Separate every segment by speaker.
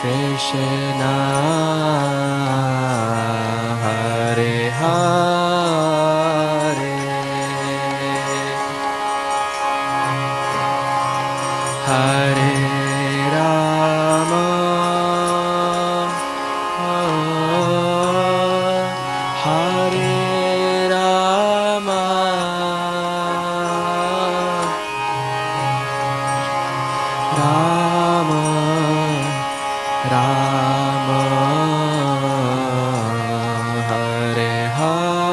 Speaker 1: Krishna Hare Hare Hare Rama Hare Rama Rama Rama Hare Hare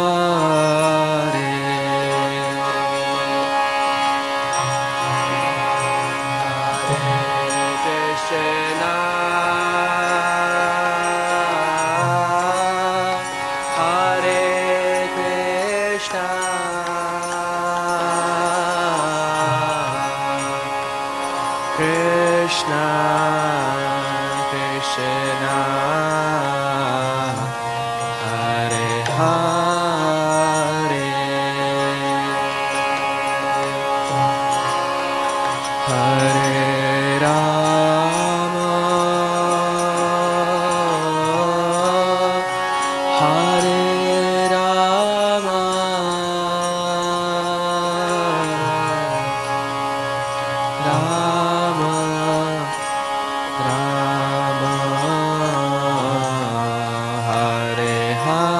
Speaker 1: Krishna Krishna Hare Hare Hare Rama Hare Rama Rama Rama Hare Hare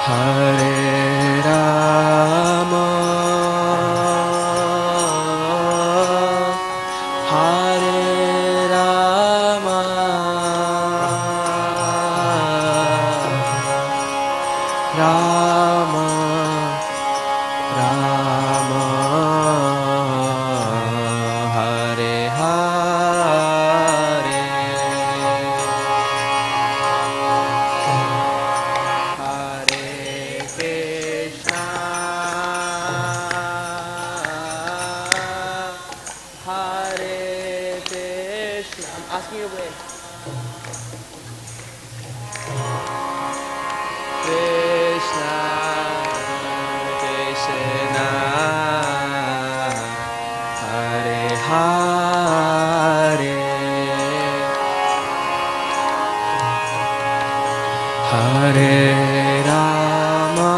Speaker 1: Hare Rama Hare Rama Rama Rama Hare Hare Asking you when Krishna Krishna Hare Hare Hare Rama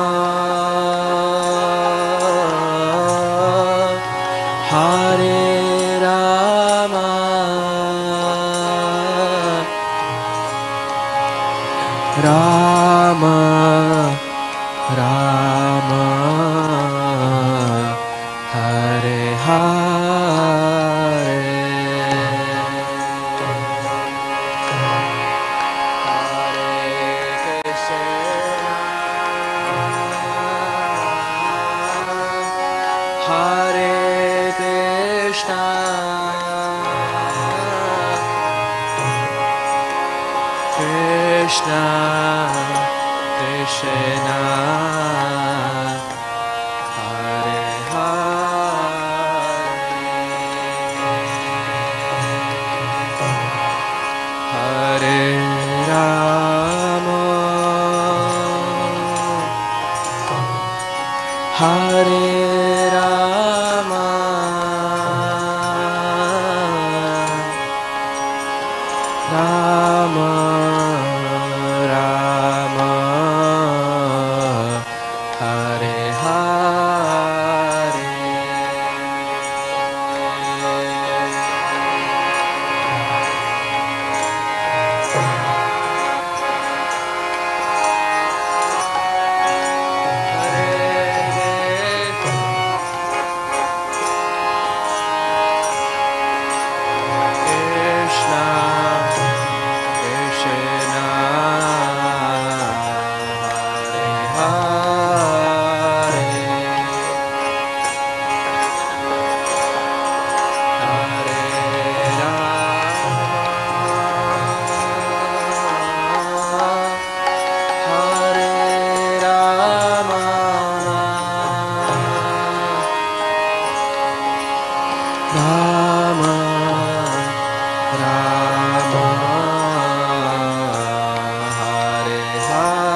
Speaker 1: Hare Rama Rama Rama Hare Hare Hare Krishna Krishna Krishna Hare Hare Hare Rama Hare Rama Rama Rama Rama, Rama, Hare Hare,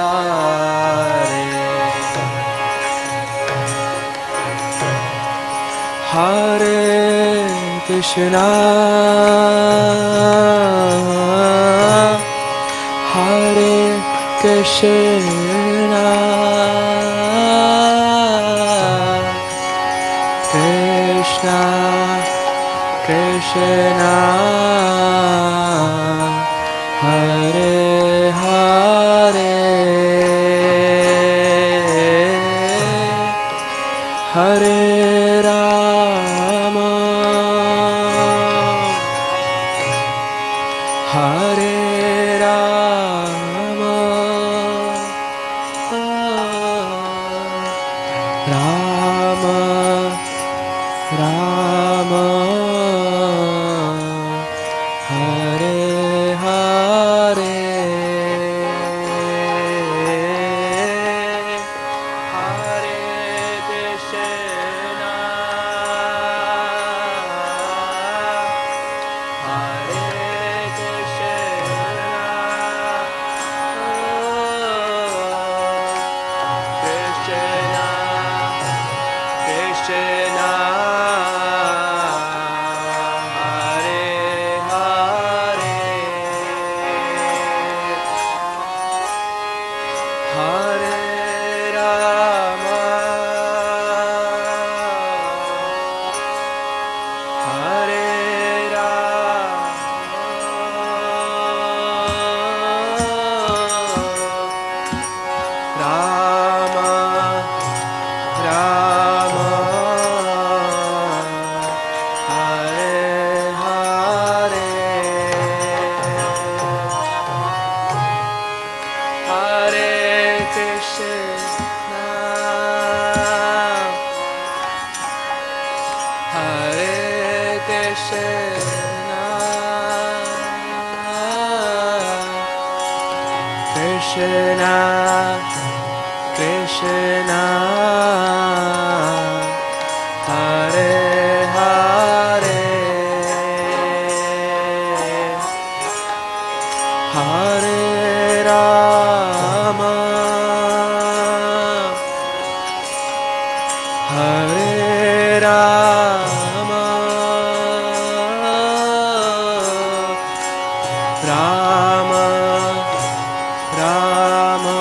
Speaker 1: Hare Krishna, Hare Krishna, Krishna Krishna, Hare Hare, Hare Rama, Hare Rama, Rama Rama, Hare Hare, Hare Krishna, Hare Krishna, Krishna, Hare Hare, Hare Rama, Hare Rama, Rama Rama,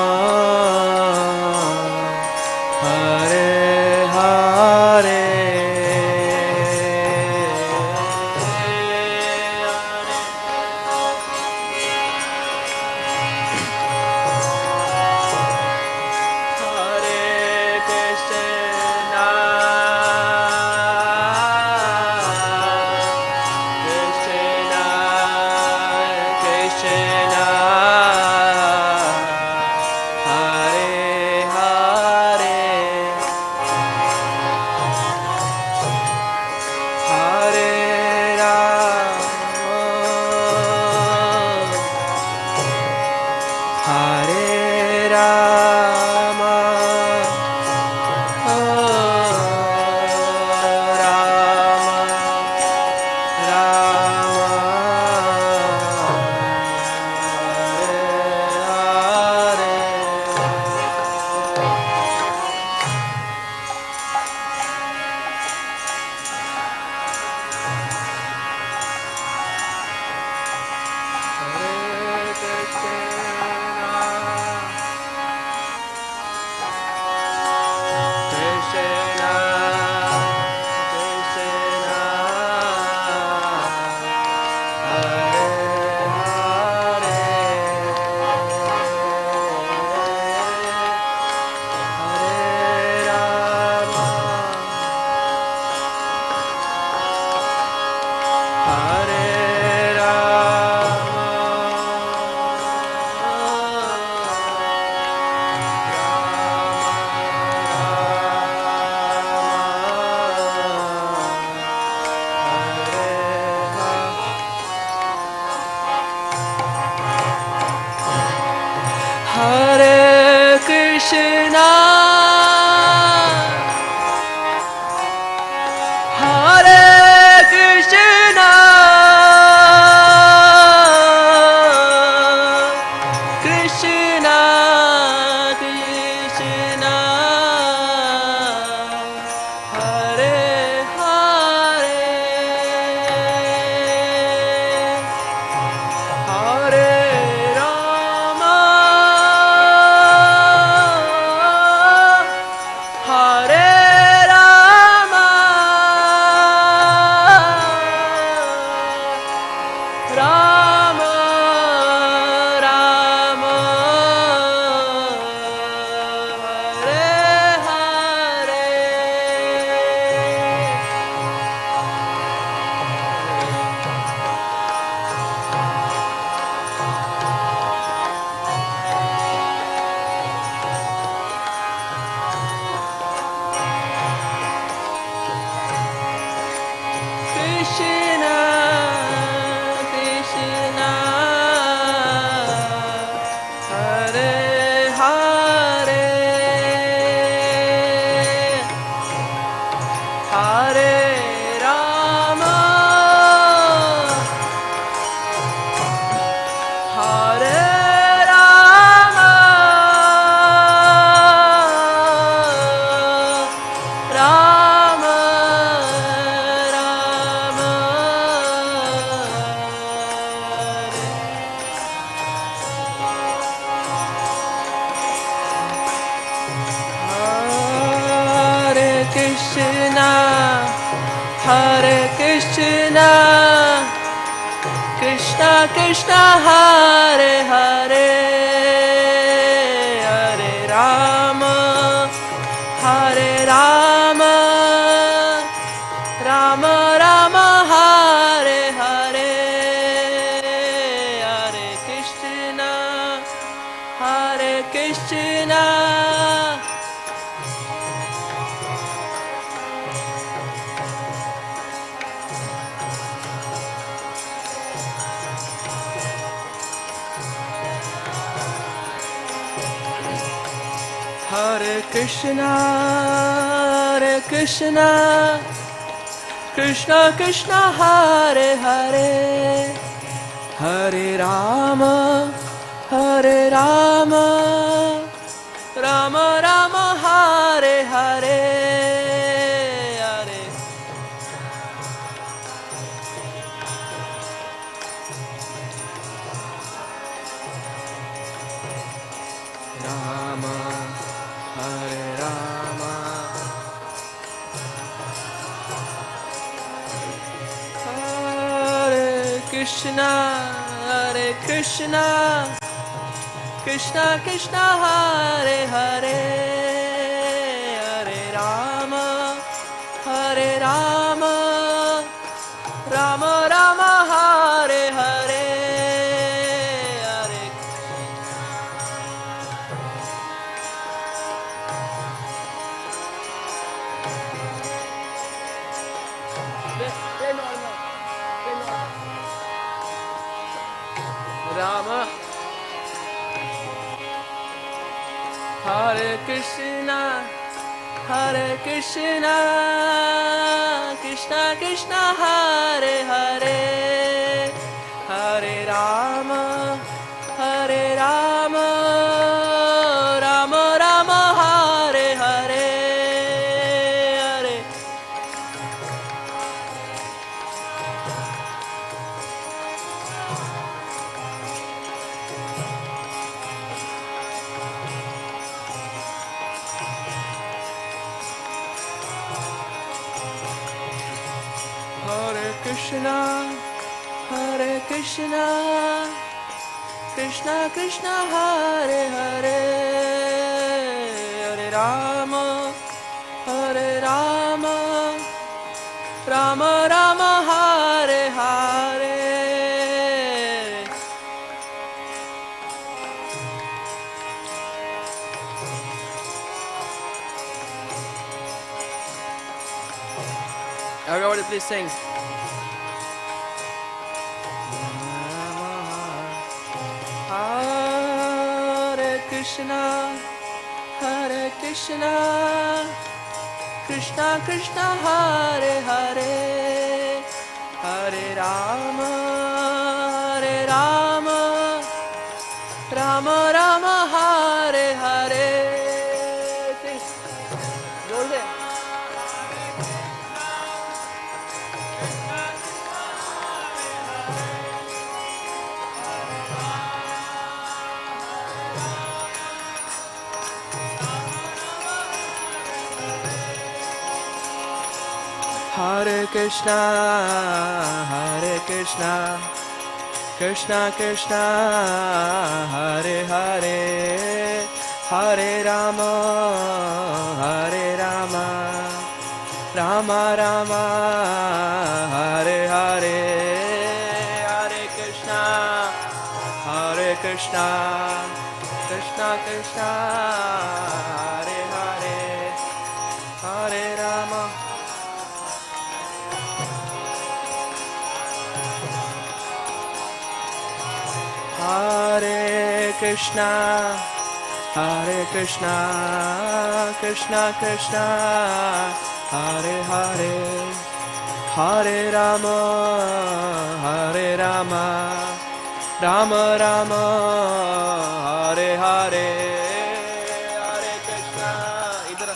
Speaker 1: Hare Hare, Hare Krishna, Krishna Krishna, Hare Hare, Hare Rama, Hare Rama, Hare Krishna, Hare Krishna, Krishna, Krishna, Hare Hare, Hare Rama, Hare Rama, Rama Rama, Hare Hare. Krishna, Krishna, Hare Hare, Hare Rama, Hare Rama, Rama Rama, Hare Krishna, Hare Krishna, Krishna Krishna, Hare Hare, Hare Rama, Hare Rama, Rama Rama, Hare Hare, Hare Krishna, Hare Krishna. Hare Krishna, Hare Krishna, Krishna Krishna, Hare Hare, Hare Rama, Hare Rama, Rama Rama, Hare Hare, Hare Rama, Hare Rama, Hare Krishna, Hare Krishna, Krishna Krishna, Hare Hare, Hare Rama, Hare Rama, Rama Rama, Hare Hare, Hare Rama, Hare Krishna, Hare Krishna, Krishna Krishna, Hare Hare, Hare Rama, Hare Rama, Rama Rama, Hare Hare, Hare Hare Krishna, Hare Krishna, Krishna Krishna, Hare Hare, Hare Rama, Hare Rama, Rama Rama, Hare Hare. Everybody please sing. Hare Krishna, Hare Krishna, Krishna Krishna, Hare Hare, Krishna, Hare Krishna, Krishna Krishna, Hare Hare, Hare Rama, Hare Rama, Rama Rama, Hare Hare, Hare Krishna, Hare Krishna, Krishna Krishna, Hare Hare, Hare Rama. Hare Krishna, Hare Krishna, Krishna Krishna, Hare Hare, Hare Rama, Hare Rama, Rama Rama, Hare Hare, Hare Krishna. इधर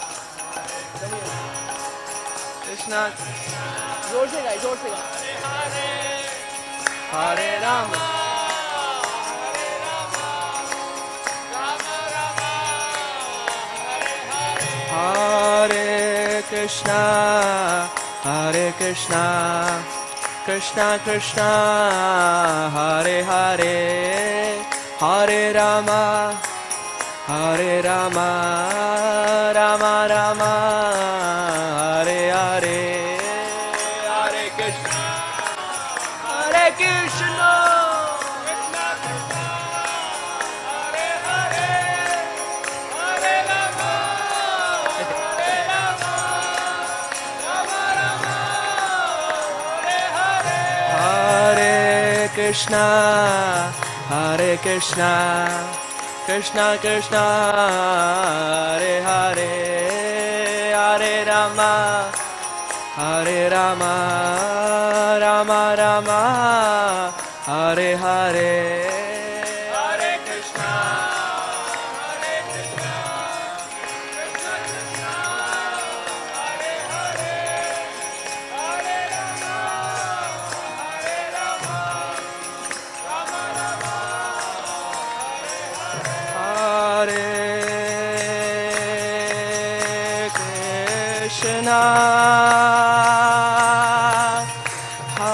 Speaker 1: Krishna, जोर से गाइए, जोर से गाइए. Hare Rama. Hare Krishna, Hare Krishna, Krishna Krishna, Hare Hare, Hare Rama, Hare Rama, Rama Rama, Hare Hare, Hare Krishna, Hare Krishna. Krishna, Hare Krishna, Krishna Krishna, Hare Hare, Hare Rama, Hare Rama, Rama Rama, Hare Hare, Hare Krishna, Hare Krishna, Krishna Krishna, Hare Hare, Hare Rama, Hare Rama. Hare Krishna, Hare Krishna,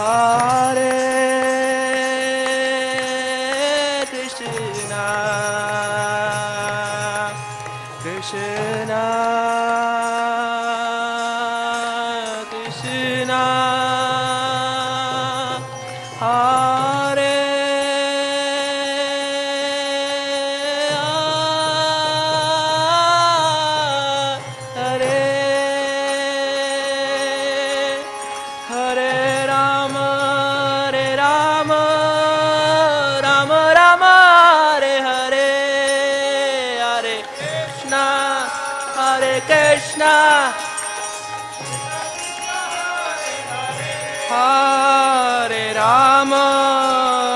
Speaker 1: Krishna Krishna, Hare Krishna, Hare Rama,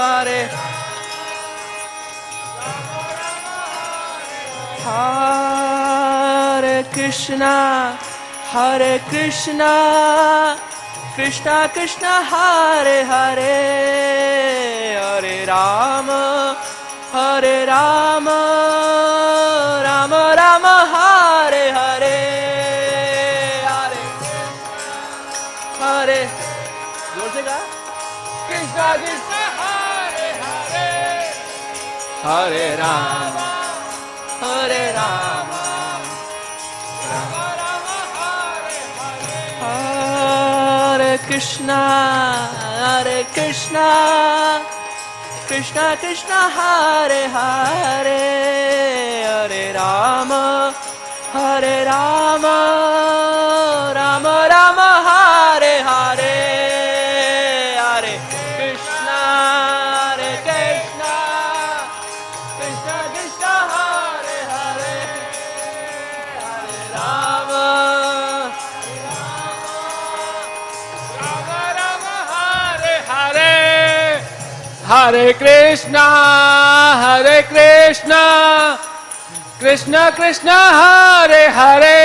Speaker 1: Hare Hare Krishna, Hare Krishna, Krishna Krishna, Hare Hare, Hare Rama, Hare Rama, Rama Rama, Hare Hare, Hare Hare, जोर से गा. Krishna Krishna, Hare Hare, Hare Rama, Hare Rama, Rama Rama, Hare Hare, Hare Krishna, Hare Krishna, Krishna Krishna, Hare Hare, Hare Rama, Hare Rama, Rama Rama, Hare Hare, Hare Krishna, Hare Krishna, Krishna Krishna, Hare Hare, Hare Rama, Rama Rama, Hare Hare, Hare Krishna, Hare Krishna, Krishna Krishna, Hare Hare,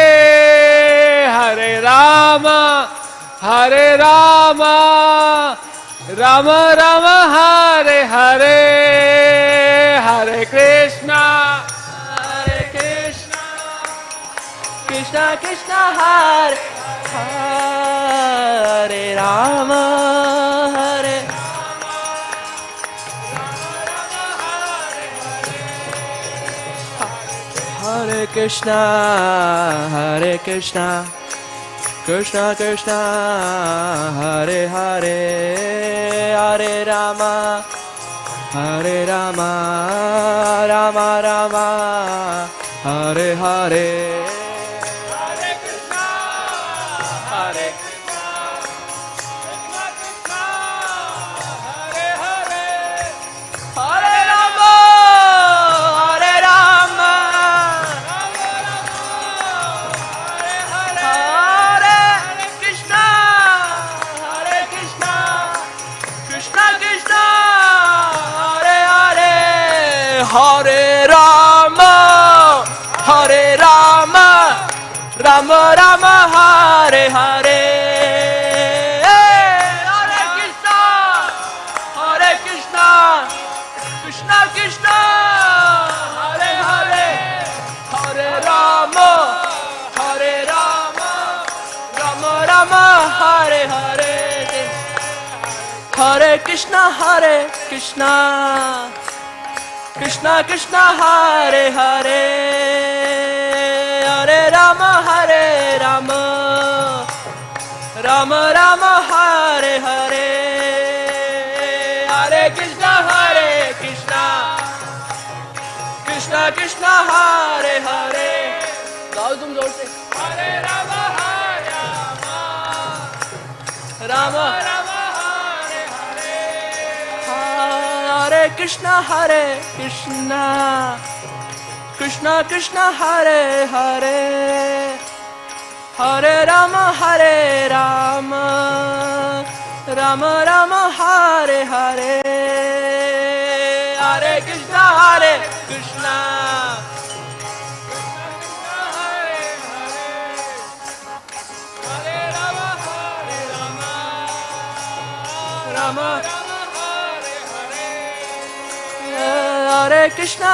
Speaker 1: Hare Rama, Hare Rama, Rama Rama, Hare Hare, Hare Krishna, Hare Krishna, Krishna Krishna, Hare Hare, Krishna, Hare Krishna, Krishna Krishna, Hare Hare, Hare Rama, Hare Rama, Rama Rama, Hare Hare. Hare Krishna, Hare Krishna, Krishna Krishna, Hare Hare, Hare Rama, Hare Rama, Rama Rama, Hare Hare. Hare Krishna, Hare Krishna, Krishna Krishna, Hare Hare, Hare Rama, Hare Rama, Rama Rama, Hare Hare. Hare Krishna, Hare Krishna, Krishna Krishna, Hare Hare, Hare Rama, Hare Rama, Rama Rama, Hare Hare. Hare Krishna, Krishna Krishna, Hare Hare, Hare Rama, Rama Rama, Hare Hare. Hare Krishna, Krishna Krishna, Hare Hare. गाओ तुम जोर से. Hare Rama, Rama Rama, Hare Hare. Hare Krishna, Krishna Krishna, Hare Hare, Hare Rama, Rama Rama, Hare Hare. Hare Krishna, Krishna Hare Hare, Hare Rama, Rama Rama, Hare Hare. Hare Krishna,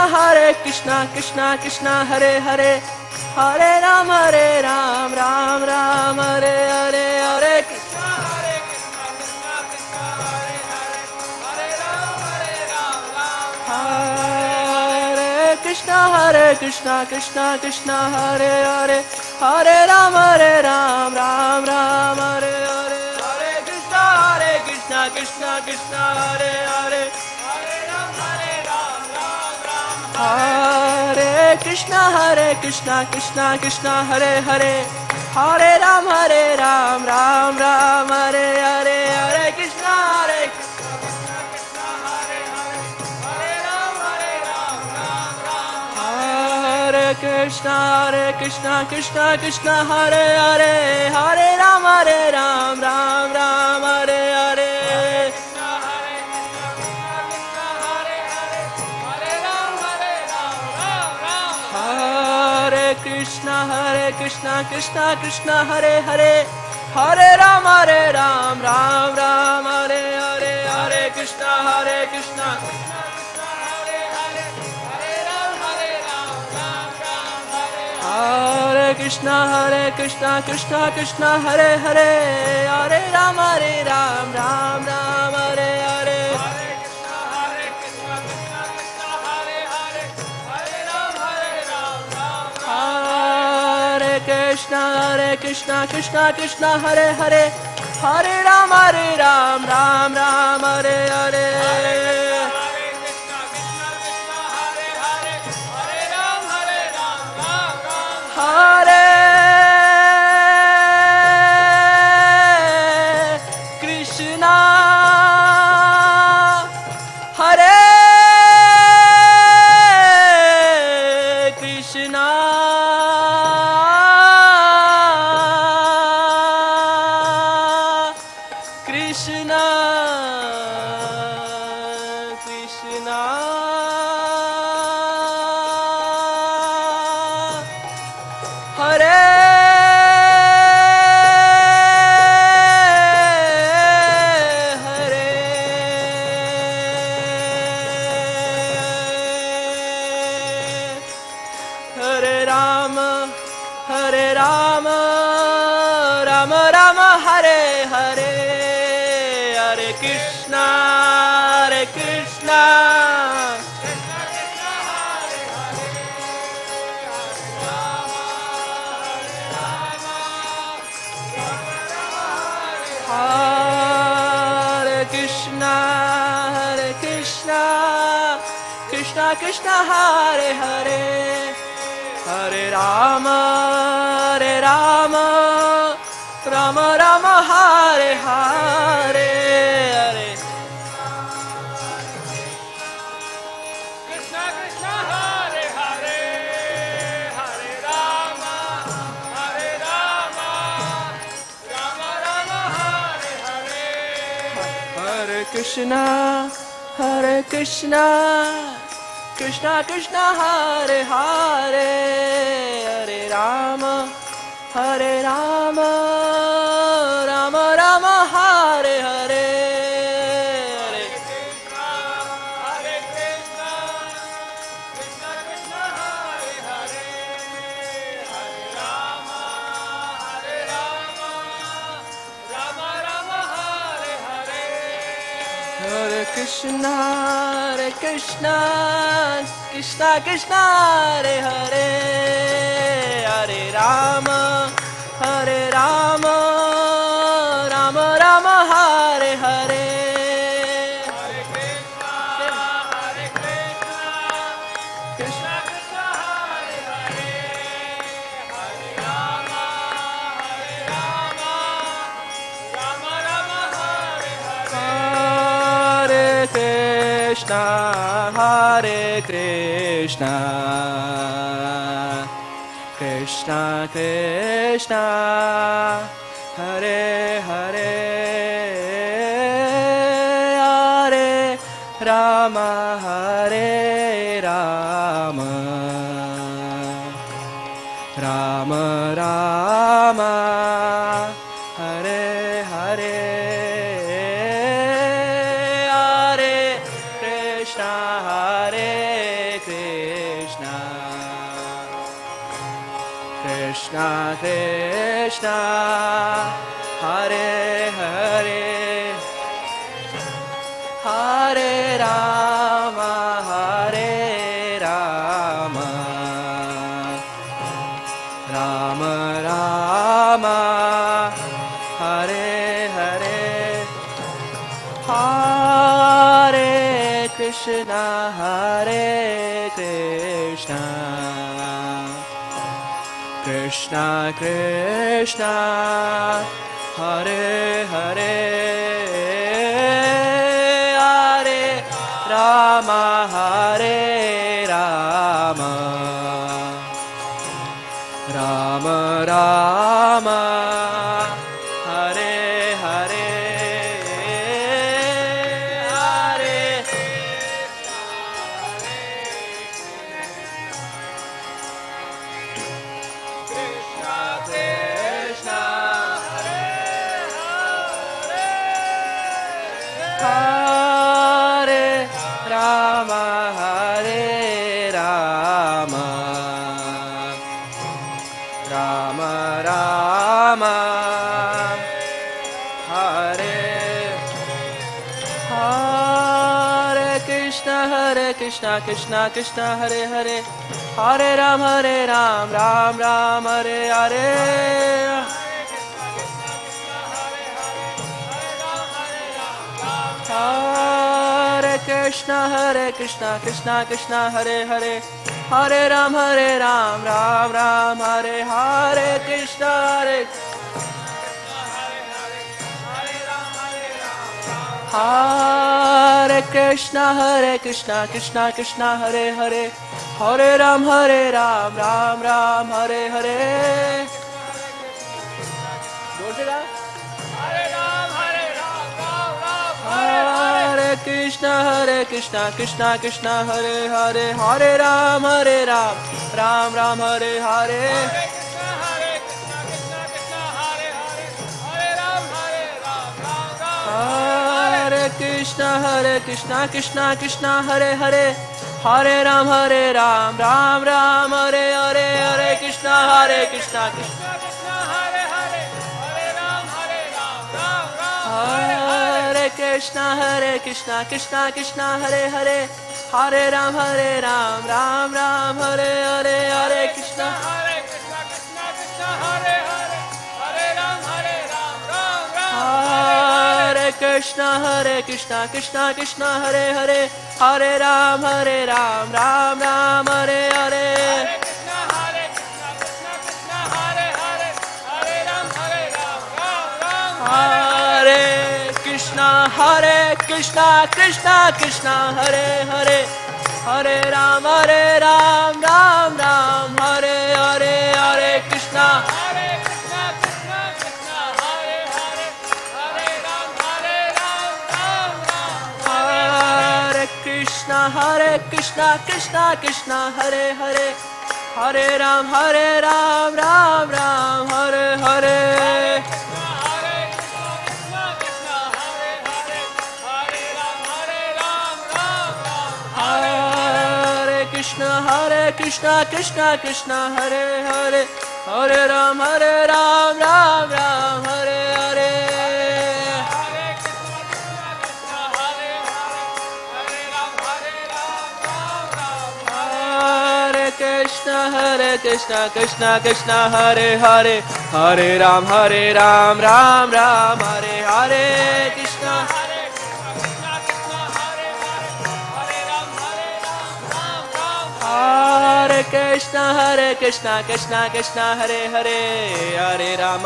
Speaker 1: Krishna Krishna, Hare Hare, Hare Ram, Ram Ram, Hare Hare. Hare Krishna, Krishna Krishna, Hare Hare, Hare Ram, Ram Ram. Hare Krishna, Krishna Krishna, Hare Hare, Hare Ram, Ram Ram, Hare Hare. Hare Krishna, Krishna Krishna, Hare Hare, Hare Ram, Ram Ram. Hare Krishna, Krishna Krishna, Hare Hare, Hare Ram, Ram Ram, Hare Hare. Hare Krishna, Krishna Krishna, Hare Hare, Hare Ram, Ram Ram. Hare Krishna, Krishna Krishna, Hare Hare, Hare Ram, Ram Ram, Hare Hare. Krishna, Krishna Krishna, Hare Hare, Hare Ram, Ram Ram, Hare Hare. Hare Krishna, Krishna Krishna, Hare Hare, Hare Ram, Ram Ram, Hare Krishna, Krishna Krishna, Hare Hare, Hare Ram, Ram Ram, Hare Hare. Krishna, Krishna Krishna, Hare Hare, Hare Ram, Ram Ram, Hare Hare. Hare Krishna, Hare Krishna, Krishna Krishna, Hare Hare. Hare Rama, Rama Rama, Hare Hare. Hare Krishna, Krishna Krishna Krishna Hare Hare Hare Rama Rama Rama Hare Hare Hare
Speaker 2: Krishna Krishna Hare Hare Hare Rama Rama Rama Hare Hare
Speaker 1: Hare Krishna Krishna Krishna Hare Hare Hare Rama Rama Rama Hare Hare Hare
Speaker 2: Hare Krishna Krishna Krishna Hare Hare Hare Rama Rama Rama Hare Hare
Speaker 1: Hare Krishna Krishna Krishna Hare Hare Hare Rama Rama Rama Hare Hare
Speaker 2: Hare Krishna Krishna Krishna Hare Hare Hare Rama Rama Rama Hare Hare
Speaker 1: Hare Krishna Krishna Krishna Hare Hare Hare Rama Rama Rama Hare Hare Hare Krishna Krishna Krishna Hare Hare Hare Rama Rama Rama Hare Hare Hare Krishna Krishna Krishna Hare Hare Hare Rama Rama Rama Hare Hare Hare
Speaker 2: Krishna Krishna
Speaker 1: Hare Rama Rama Rama Hare Hare Krishna Krishna Hare Hare Hare Ram Ram Hare Hare Hare Krishna Krishna Hare Hare Hare Ram Ram Hare Hare Krishna Hare Krishna Krishna Hare Hare Hare Ram Ram Hare Hare जोर से गा Hare Krishna Krishna Hare Hare Hare Ram Ram Hare Hare Hare Krishna Krishna Hare Hare Hare Ram Ram Hare Hare Hare Krishna Krishna Hare Hare Hare Ram Ram Hare Hare Hare Krishna Krishna Krishna Krishna Hare Hare Hare Ram Ram Ram Hare Hare Hare Krishna Krishna Krishna Hare Hare Hare Ram Ram Ram Hare Hare Hare Krishna Hare Krishna Krishna Krishna Hare Hare Hare Ram Ram Ram Hare Hare Krishna Krishna Krishna Hare Hare Hare Ram Ram Ram Hare Hare Krishna Krishna Krishna Hare Hare Hare Ram Ram Ram Hare Hare Krishna Krishna Krishna Krishna Hare Hare Hare Ram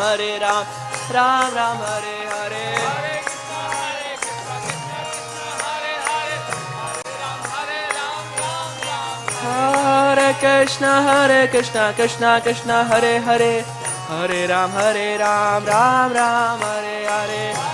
Speaker 1: Ram Ram Hare Hare Krishna Krishna Krishna Hare Hare Hare Ram Ram Ram Hare Hare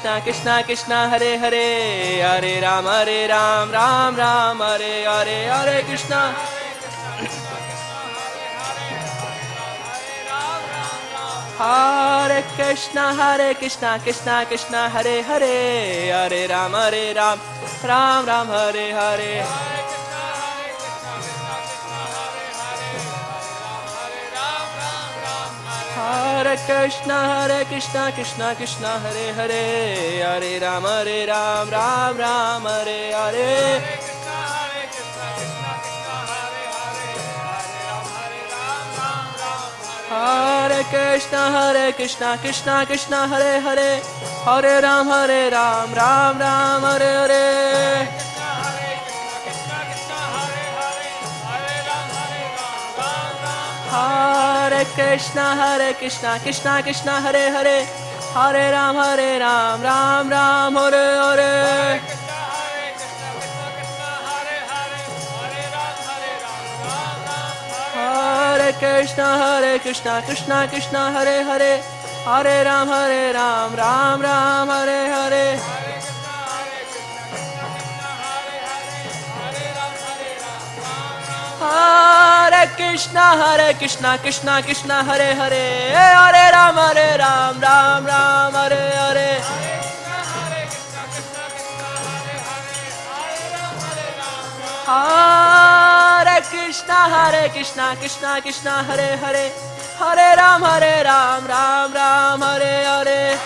Speaker 1: Krishna Krishna Krishna Hare Hare Hare Ram Ram Ram Hare Hare Hare Krishna Krishna Krishna Krishna Hare Hare Hare Ram Ram Ram Hare Hare Krishna Krishna Krishna Hare Hare Hare Ram Ram Ram Hare Hare Krishna Krishna Krishna Hare Hare Hare Ram Ram Ram Hare Hare Krishna Krishna Krishna Hare Hare Hare Ram Ram Ram Hare Hare Krishna Krishna Krishna Hare Hare Hare Ram Ram Ram Hare Hare Krishna Krishna Krishna Hare Hare Hare Ram Ram Ram Hare Hare Krishna Krishna Krishna Hare Hare Hare Ram Ram Ram Hare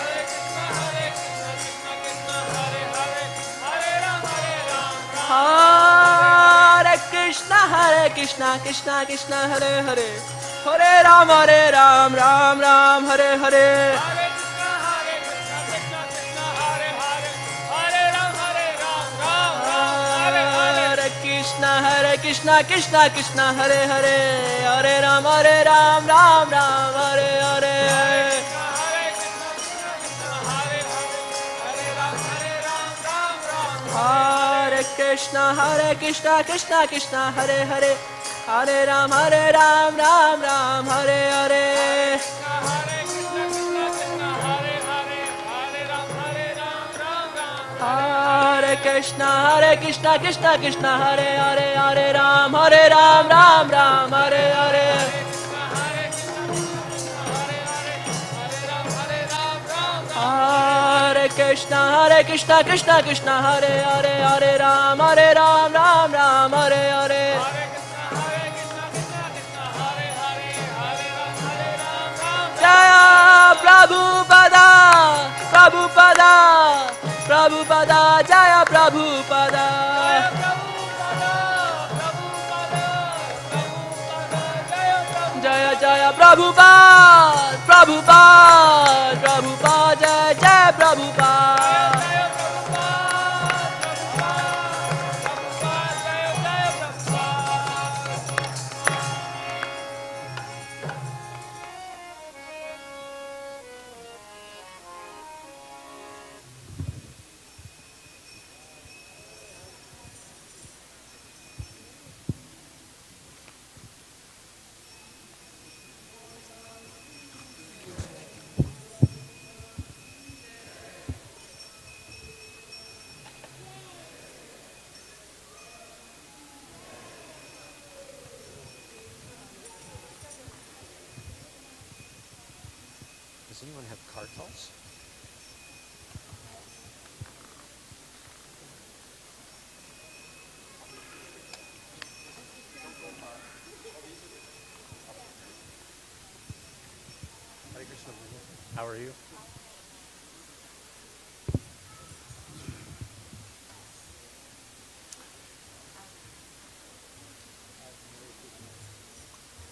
Speaker 1: Hare Krishna Krishna Krishna Hare Hare Hare Ram Ram Ram Hare Hare Krishna Krishna Krishna Hare Hare Hare Ram Ram Ram Hare Hare Hare Krishna Krishna Krishna Hare Hare Hare Ram Ram Ram Hare Hare Hare Krishna Krishna Krishna Hare Hare Hare Ram Ram Hare Hare Hare Krishna Krishna Krishna Hare Hare Hare Ram Ram Hare Hare Jaya Prabhupada Prabhupada Prabhupada Jaya Prabhupada Jaya Jaya Prabhupada Prabhupada Prabhupada Jaya Jaya Prabhupada
Speaker 3: Does anyone have kartals? Hare Krishna. How are you?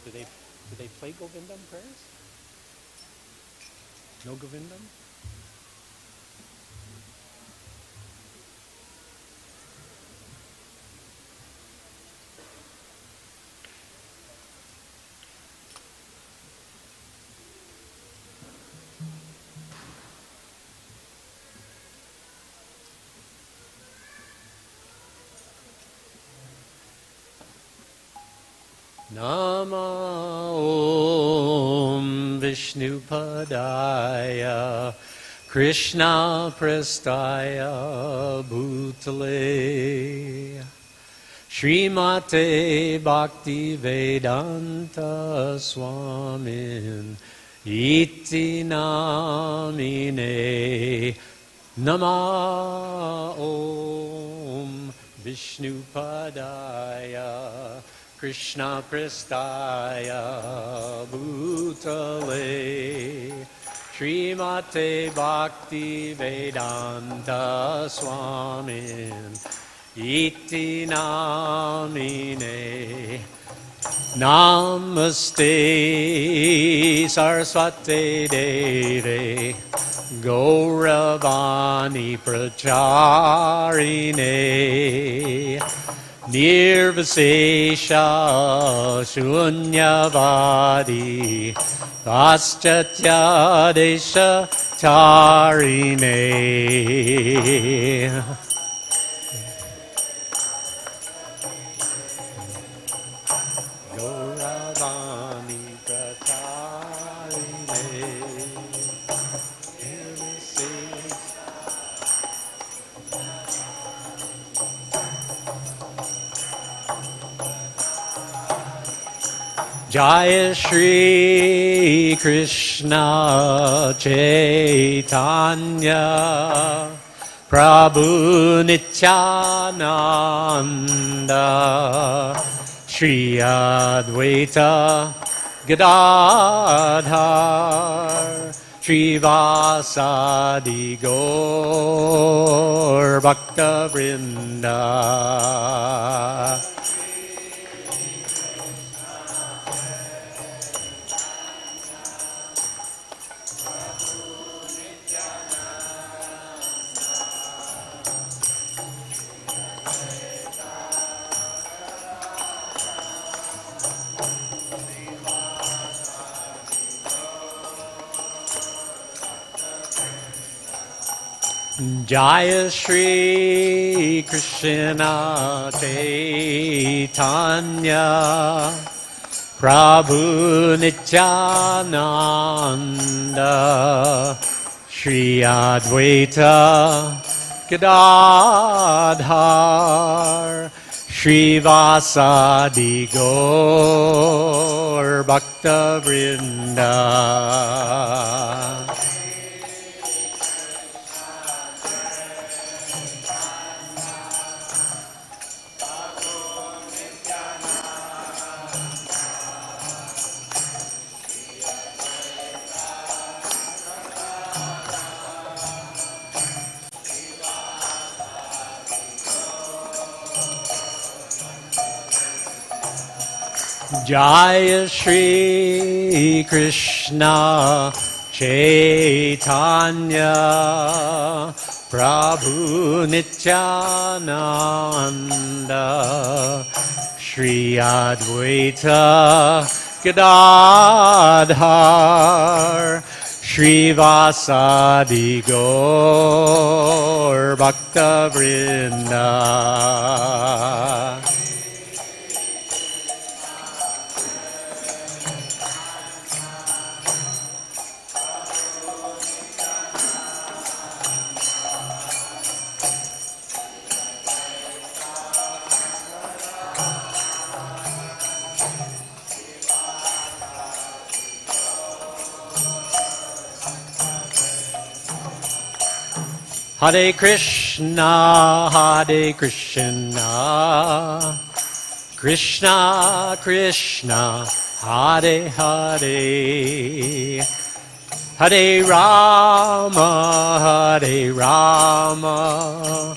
Speaker 3: Do they play Govindam prayers? No Govindam? Nama Om Vishnupadaya Krishna Prestaya Bhutale Srimate Bhakti Vedanta Swamin Iti Namine Nama Om Vishnupadaya Krishna Prestaya Bhutale Srimate Bhakti Vedanta Swamin Iti Namine Namaste Saraswate Deve Gauravani Pracharine Nirvasesha Shunyavadi Paschatya Desha Tarine Gauravani Pracharine Jaya Shri Krishna Chaitanya Prabhu Nityananda Shri Advaita Gadadhar Shri Vasadi Gaur Bhakta Vrinda Jaya Shri Krishna Chaitanya Prabhu Nityananda Shri Advaita Gadadhar Shri Vasadi Gaur Bhakta Vrinda Jaya Shri Krishna Chaitanya Prabhu Nityananda Shri Advaita Gadadhar Shri Vasadi Gaur Bhakta Vrinda Hare Krishna, Hare Krishna, Krishna Krishna, Hare Hare, Hare Rama, Hare Rama,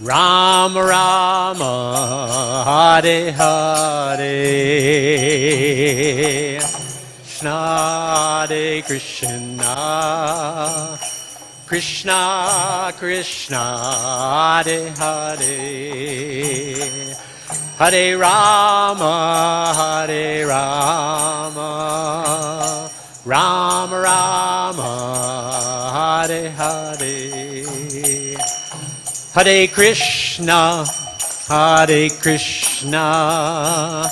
Speaker 3: Rama Rama, Hare Hare, Krishna Hare Krishna, Krishna Krishna, Hare Hare, Hare Rama, Hare Rama, Rama Rama, Hare Hare, Hare Krishna, Hare Krishna,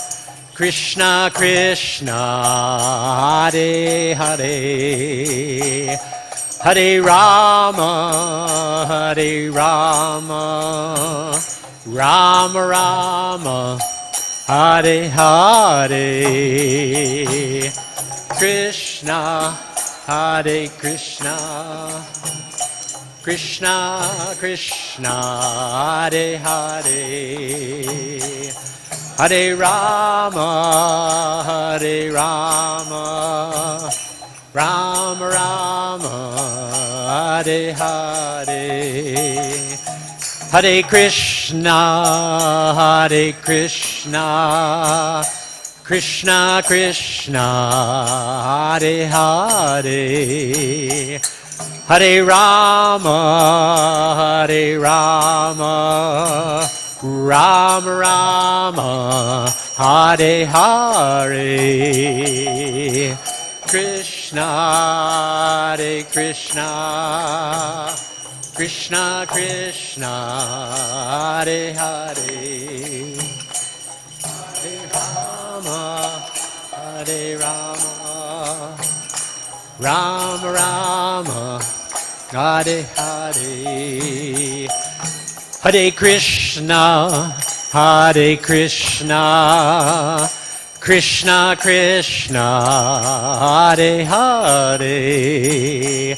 Speaker 3: Krishna Krishna, Hare Hare, Hare Rama, Hare Rama, Rama Rama, Hare Hare, Krishna, Hare Krishna, Krishna Krishna, Hare Hare, Hare Rama, Hare Rama, Rama Rama, Hare Hare, Hare Krishna, Hare Krishna, Krishna Krishna, Hare Hare, Hare Rama, Hare Rama, Rama Rama, Hare Hare, Krishna, Hare Krishna, Krishna Krishna, Hare Hare, Hare Rama, Hare Rama, Rama Rama, Hare Hare, Hare Krishna, Hare Krishna, Krishna Krishna, Hare Hare,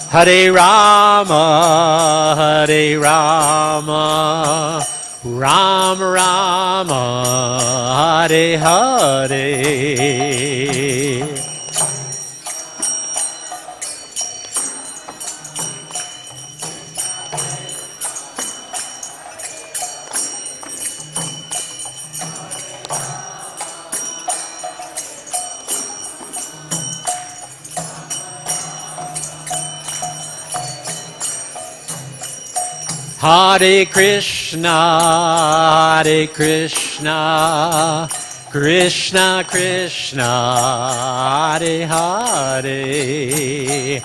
Speaker 3: Hare Rama, Hare Rama, Rama Rama, Hare Hare. Hare Krishna, Hare Krishna, Krishna Krishna, Hare Hare,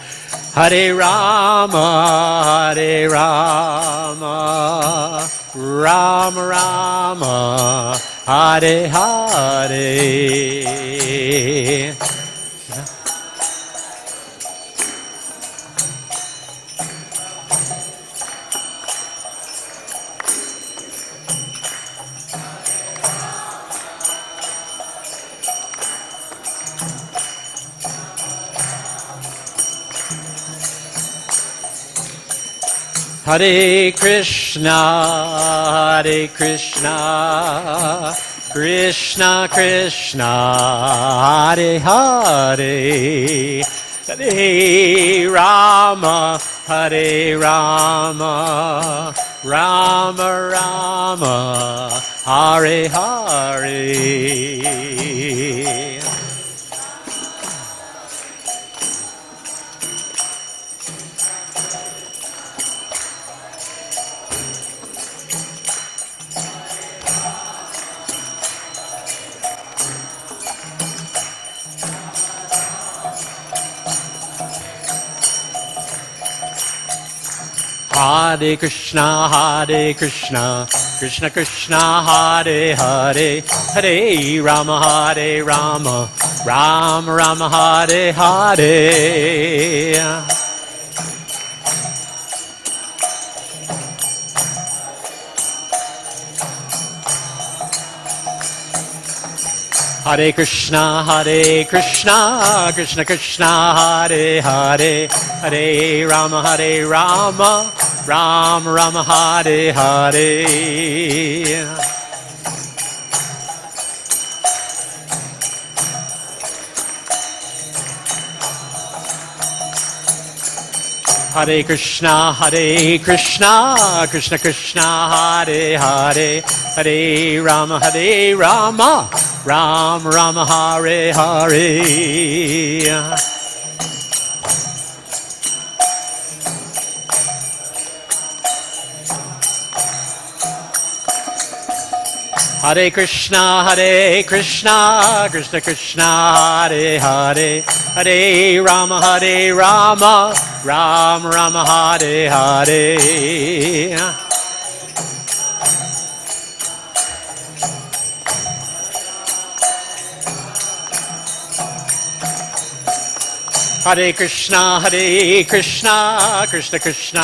Speaker 3: Hare Rama, Hare Rama, Rama Rama, Hare Hare. Hare Krishna, Hare Krishna, Krishna Krishna, Hare Hare, Hare Rama, Hare Rama, Rama Rama, Hare Hare. Hare Krishna, Hare Krishna, Krishna Krishna, Hare Hare, Hare Rama, Hare Rama, Rama Rama, Hare Hare. Hare Krishna, Hare Krishna, Krishna Krishna, Hare Hare, Hare Rama, Rama Rama, Hare Hare. Hare Krishna, Krishna Krishna, Hare Hare, Hare Rama, Rama Rama, Hare Hare. Hare Krishna, Krishna Krishna, Hare Hare, Hare Rama, Rama Rama, Hare Hare. Hare Krishna, Krishna Krishna,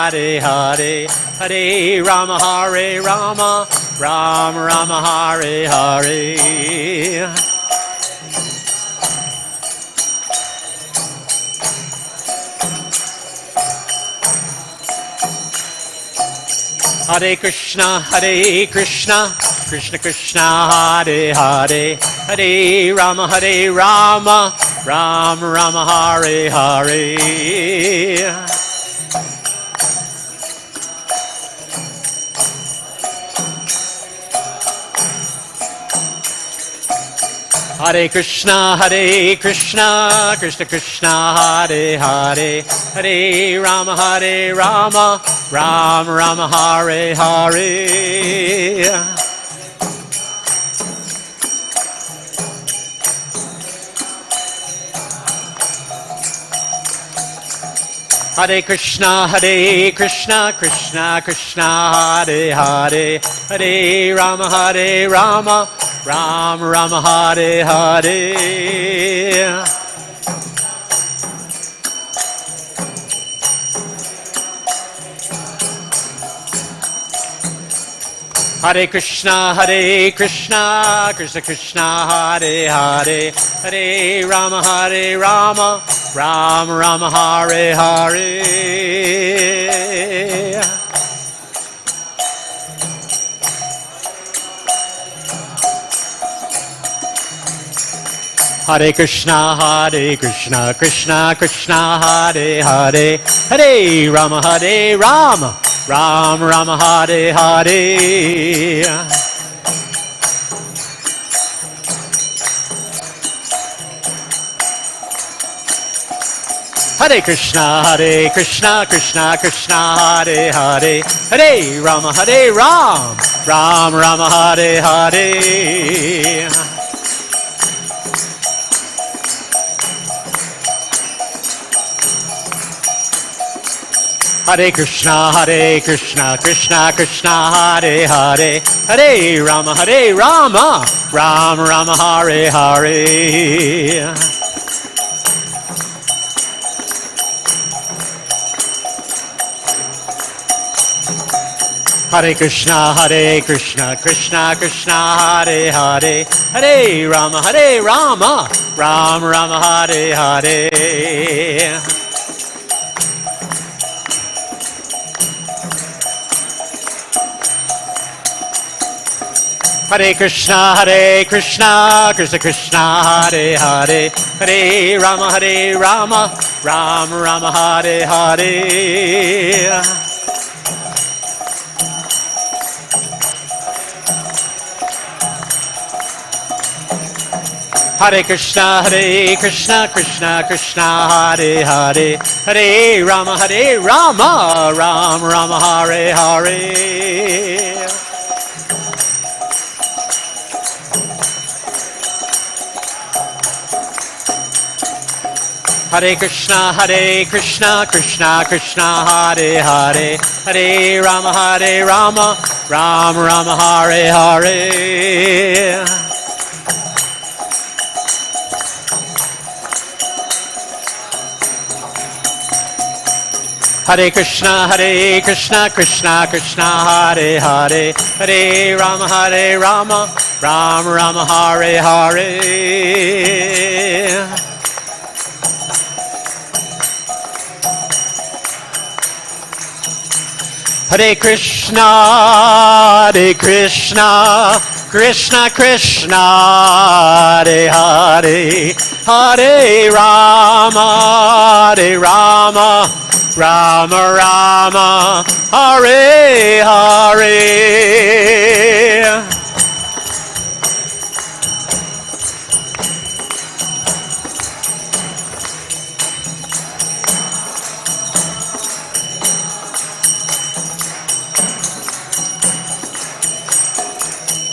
Speaker 3: Hare Hare, Hare Rama, Rama Rama, Hare Hare. Hare Krishna, Krishna Krishna, Hare Hare, Hare Rama, Rama Rama, Hare Hare. Hare Krishna, Krishna Krishna, Hare Hare, Hare Rama, Rama Rama, Hare Hare. Hare Krishna, Krishna Krishna, Hare Hare, Hare Rama, Rama Rama, Hare Hare. Hare Krishna, Krishna Krishna, Hare Hare, Hare Rama, Rama Rama, Hare Hare. Hare Krishna, Krishna Krishna, Hare Hare, Hare Rama, Rama Rama, Hare Hare. Hare Krishna, Krishna Krishna, Hare Hare, Hare Rama, Rama Rama, Hare Hare. Hare Krishna, Krishna Krishna, Hare Hare, Hare Rama, Ram Rama, Hare Hare. Hare Krishna, Krishna Krishna, Hare Hare, Hare Rama, Ram Rama, Hare Hare. Hare Krishna, Krishna Krishna, Hare Hare, Hare Rama, Ram Rama, Hare Hare. Hare Krishna, Krishna Krishna, Hare Hare, Hare Rama, Ram Rama, Hare Hare. Hare Krishna, Krishna Krishna, Hare Hare, Hare Rama, Ram Rama, Hare Hare. Hare Krishna, Krishna Krishna, Hare Hare, Hare Rama, Ram Rama, Hare Hare. Hare Krishna, Krishna Krishna, Hare Hare, Hare Rama, Rama Rama, Hare Hare.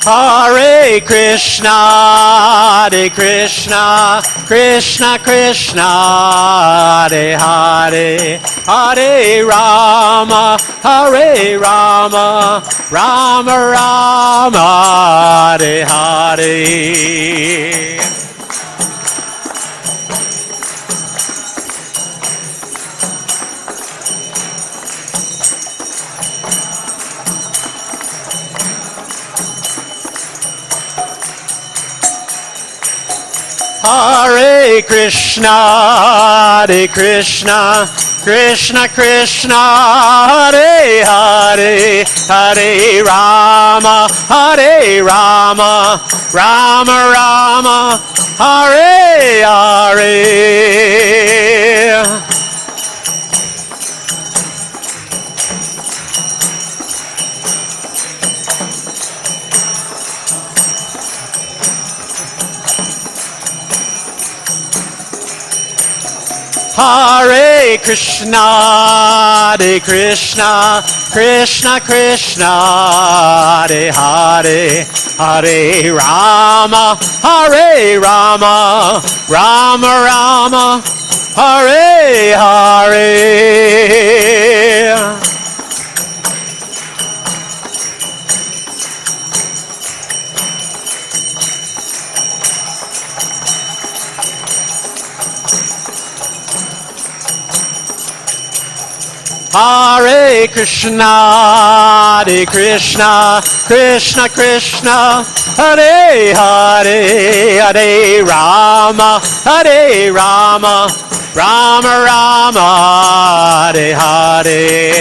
Speaker 3: Hare Krishna, Krishna Krishna, Hare Hare, Hare Rama, Rama Rama, Hare Hare. Hare Krishna, Krishna Krishna, Hare Hare, Hare Rama, Rama Rama, Hare Hare. Hare Krishna, Krishna Krishna, Hare Hare, Hare Rama, Rama Rama, Hare Hare. Hare Krishna, Krishna Krishna, Hare Hare, Hare Rama, Rama Rama, Hare Hare.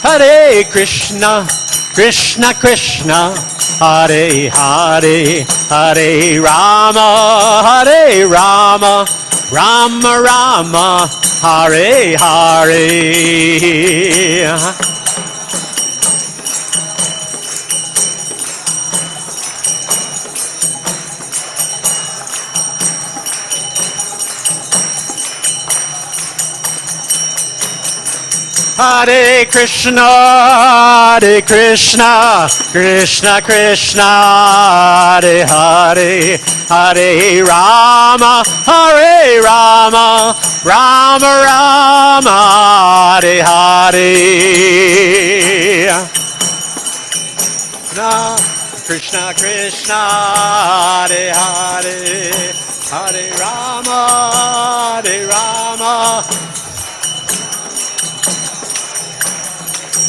Speaker 3: Hare Krishna, Krishna Krishna, Hare Hare, Hare Rama, Rama Rama, Hare Hare. Hare Krishna, Hare Krishna, Krishna Krishna, Hare Hare, Hare Rama, Hare Rama, Rama Rama, Hare Hare. Krishna Krishna, Hare Hare, Hare Rama, Hare Rama.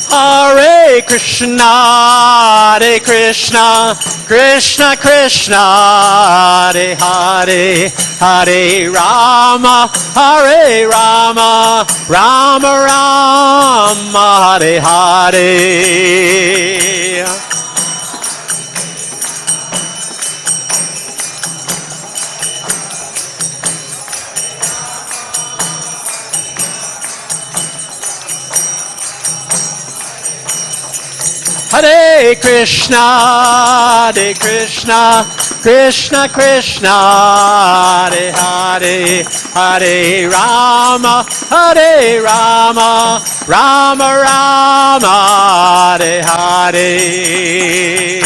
Speaker 3: Hare Krishna, Hare Krishna, Krishna Krishna, Hare Hare, Hare Rama, Hare Rama, Rama Rama, Hare Hare. Hare Krishna, Hare Krishna, Krishna Krishna, Hare Hare, Hare Rama, Hare Rama, Rama Rama, Hare Hare.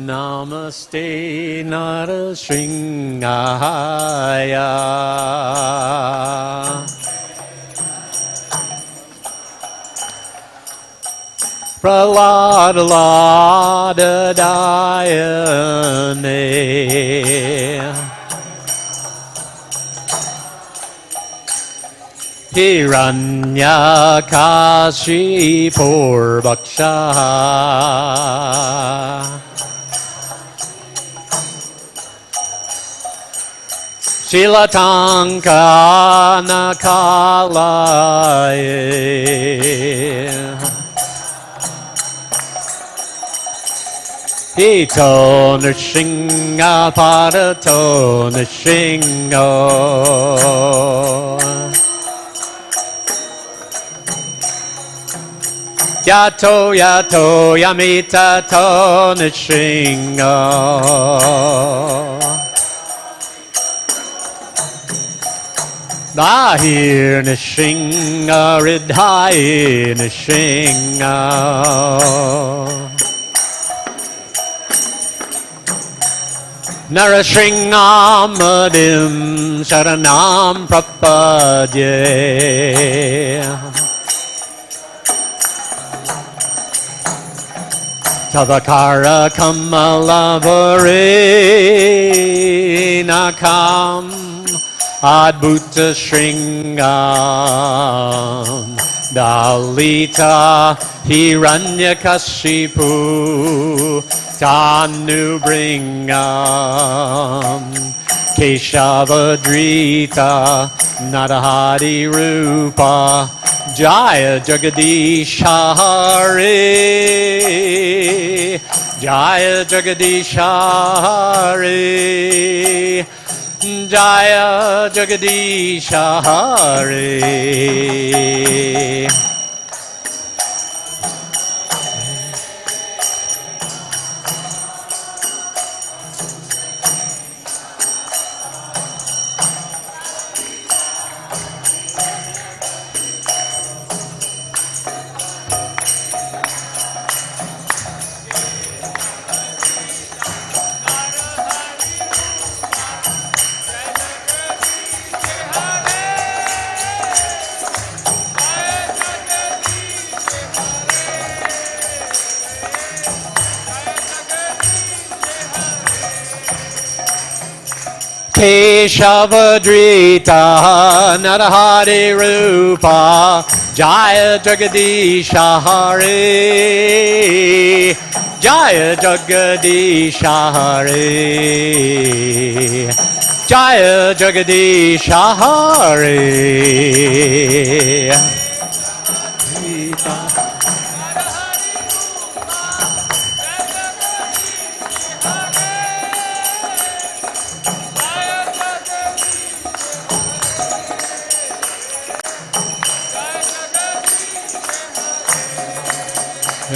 Speaker 3: Namaste Narasingahaya. Praladadayane. Hiranyakashipurbhaksha. Shilatanka Nakalaye. Ito Nrishinga Parato Nrishingo. Yato Yato Yamita To Nrishingo. Dahir Nishinga Ridhai Nishinga. Narasingamadim Sharanam Prapadye. Tavakara Kamalavari Nakam Adbhuta Shringam Dalita Hiranyakashipu Tanu Bringam Keshavadrita Narahari Rupa Jaya Jagadish Hare Jaya Jagadish Hare Jaya Jagadish Hare. Keshavadrita Narahari Rupa Jaya Jagadish Hare Jaya Jagadish Hare Jaya Jagadish Hare.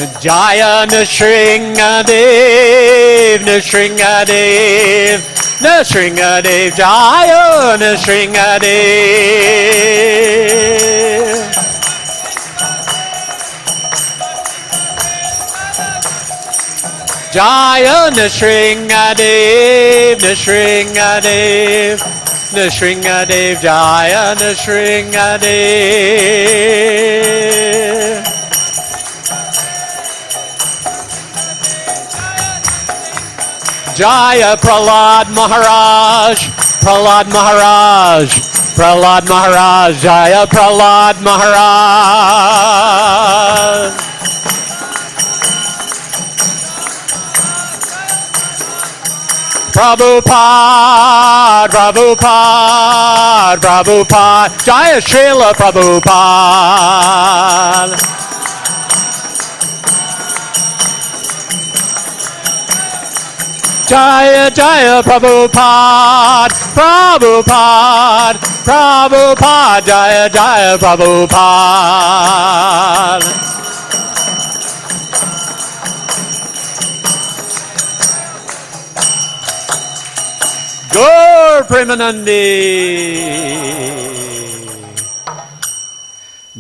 Speaker 3: Jaya Nrsingadev, Nrsingadev, Nrsingadev, Jaya Nrsingadev. Jaya Nrsingadev, Nrsingadev, Nrsingadev, Jaya Nrsingadev. Jaya Prahlad Maharaj, Prahlad Maharaj, Prahlad Maharaj, Jaya Prahlad Maharaj. Prabhupada, Prabhupada, Prabhupada, Jaya Srila Prabhupada. Jaya Jaya Prabhupada, Prabhupada, Prabhupada, Jaya Jaya Prabhupada. Gaur Premanandi.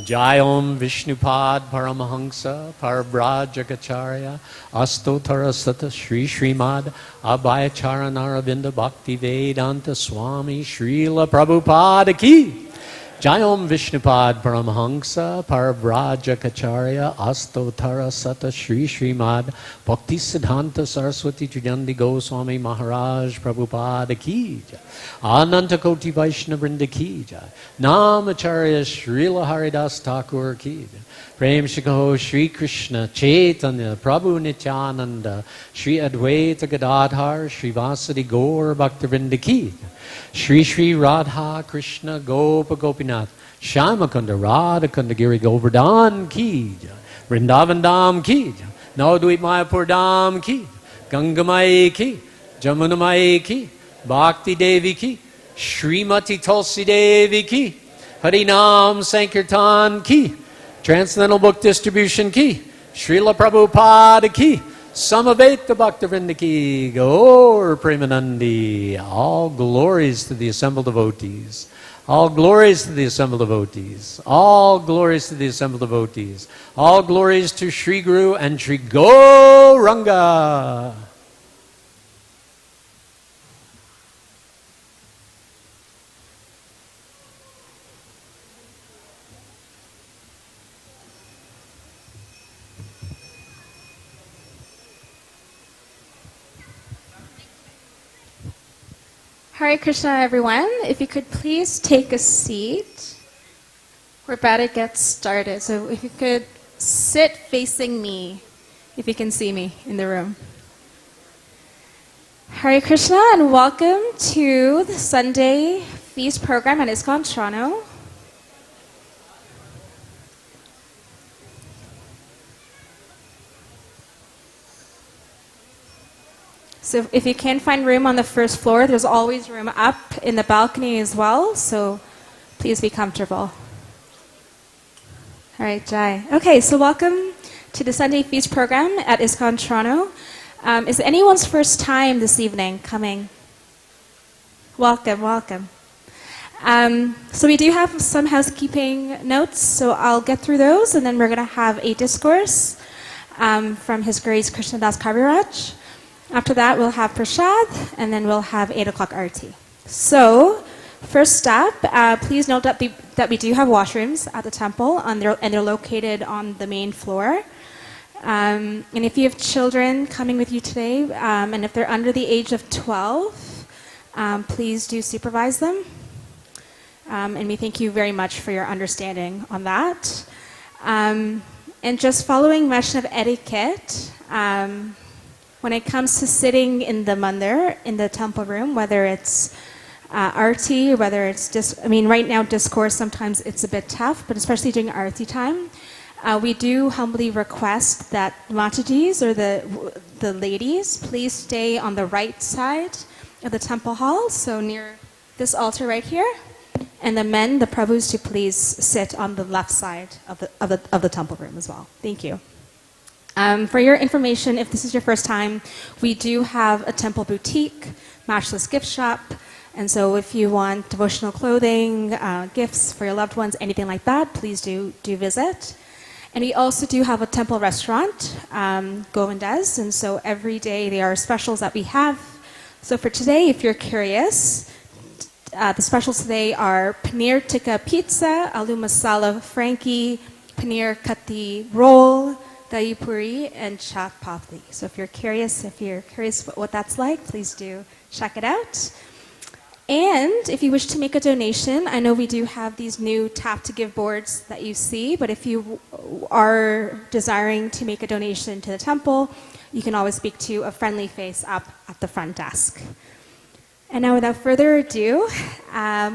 Speaker 3: Jai Om Vishnupad Paramahamsa Parabrajagacharya Astotara Sata Shri Srimad Abhayacharanaravindra Bhakti Vedanta Swami Srila Prabhupada Ki. Jai Om Vishnupad Paramahamsa Parabrajagacharya Astotara Sata Shri Srimad Bhakti Siddhanta Saraswati Tridyandi Goswami Maharaj Prabhupada Ki. Ananta Koti Vaishnava Vrinda Ki Jai. Namacharya Srila Haridas Thakur Ki. Prem Shikaho Shri Krishna Chaitanya Prabhu Nityananda Shri Advaita Gadadhar Shri Vasadi Gaur Bhaktivinoda Ki. Shri Shri Radha Krishna Gopa Gopinath Shyamakunda Radhakunda Giri Govardhan Ki. Vrindavan Dham Ki. Navadvip Mayapur Dham Ki. Gangamai Ki. Jamunamai Ki. Bhakti Devi Ki, Srimati Tulsi Devi Ki, Harinam Sankirtan Ki, Transcendental Book Distribution Ki, Srila Prabhupada Ki, Samaveta Bhaktivinoda Ki, Gaur Premanandi. All glories to the assembled devotees. All glories to the assembled devotees. All glories to the assembled devotees. All glories to Sri Guru and Sri Gauranga.
Speaker 4: Hare Krishna, everyone. If you could please take a seat, we're about to get started. So if you could sit facing me, if you can see me in the room. Hare Krishna and welcome to the Sunday Feast program at ISKCON Toronto. So if you can't find room on the first floor, there's always room up in the balcony as well, so please be comfortable. All right, Jai. Okay, so welcome to the Sunday Feast program at ISKCON Toronto. Is it anyone's first time this evening coming? Welcome, welcome. So we do have some housekeeping notes, so I'll get through those, and then we're going to have a discourse from His Grace Krishnadas Kaviraj. After that, we'll have Prashad, and then we'll have 8 o'clock arati. So, first up, please note that we do have washrooms at the temple, and they're located on the main floor. And if you have children coming with you today, and if they're under the age of 12, please do supervise them. And we thank you very much for your understanding on that. And just following Vaishnava etiquette, when it comes to sitting in the mandir, in the temple room, whether it's arati, whether it's right now discourse, sometimes it's a bit tough, but especially during arati time, we do humbly request that Matajis or the ladies, please stay on the right side of the temple hall, so near this altar right here, and the men, the Prabhus, to please sit on the left side of the temple room as well. Thank you. For your information, if this is your first time, we do have a temple boutique, Matchless Gift Shop, and so if you want devotional clothing, gifts for your loved ones, anything like that, please do visit. And we also do have a temple restaurant, Govindaz, and so every day there are specials that we have. So for today, if you're curious, the specials today are paneer tikka pizza, aloo masala frankie, paneer katti roll, dahi puri, and chaat papdi. So if you're curious what that's like, please do check it out. And if you wish to make a donation, I know we do have these new Tap to Give boards that you see, but if you are desiring to make a donation to the temple, you can always speak to a friendly face up at the front desk. And now without further ado,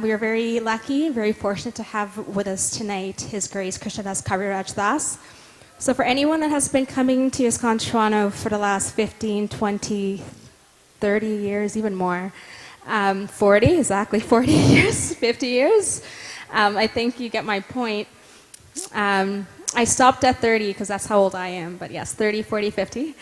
Speaker 4: we are very lucky, very fortunate to have with us tonight His Grace Krishnadas Kaviraj Das. So for anyone that has been coming to ISKCON Toronto for the last 15, 20, 30 years, even more, 40 years, 50 years. I think you get my point. I stopped at 30 because that's how old I am, but yes, 30, 40, 50.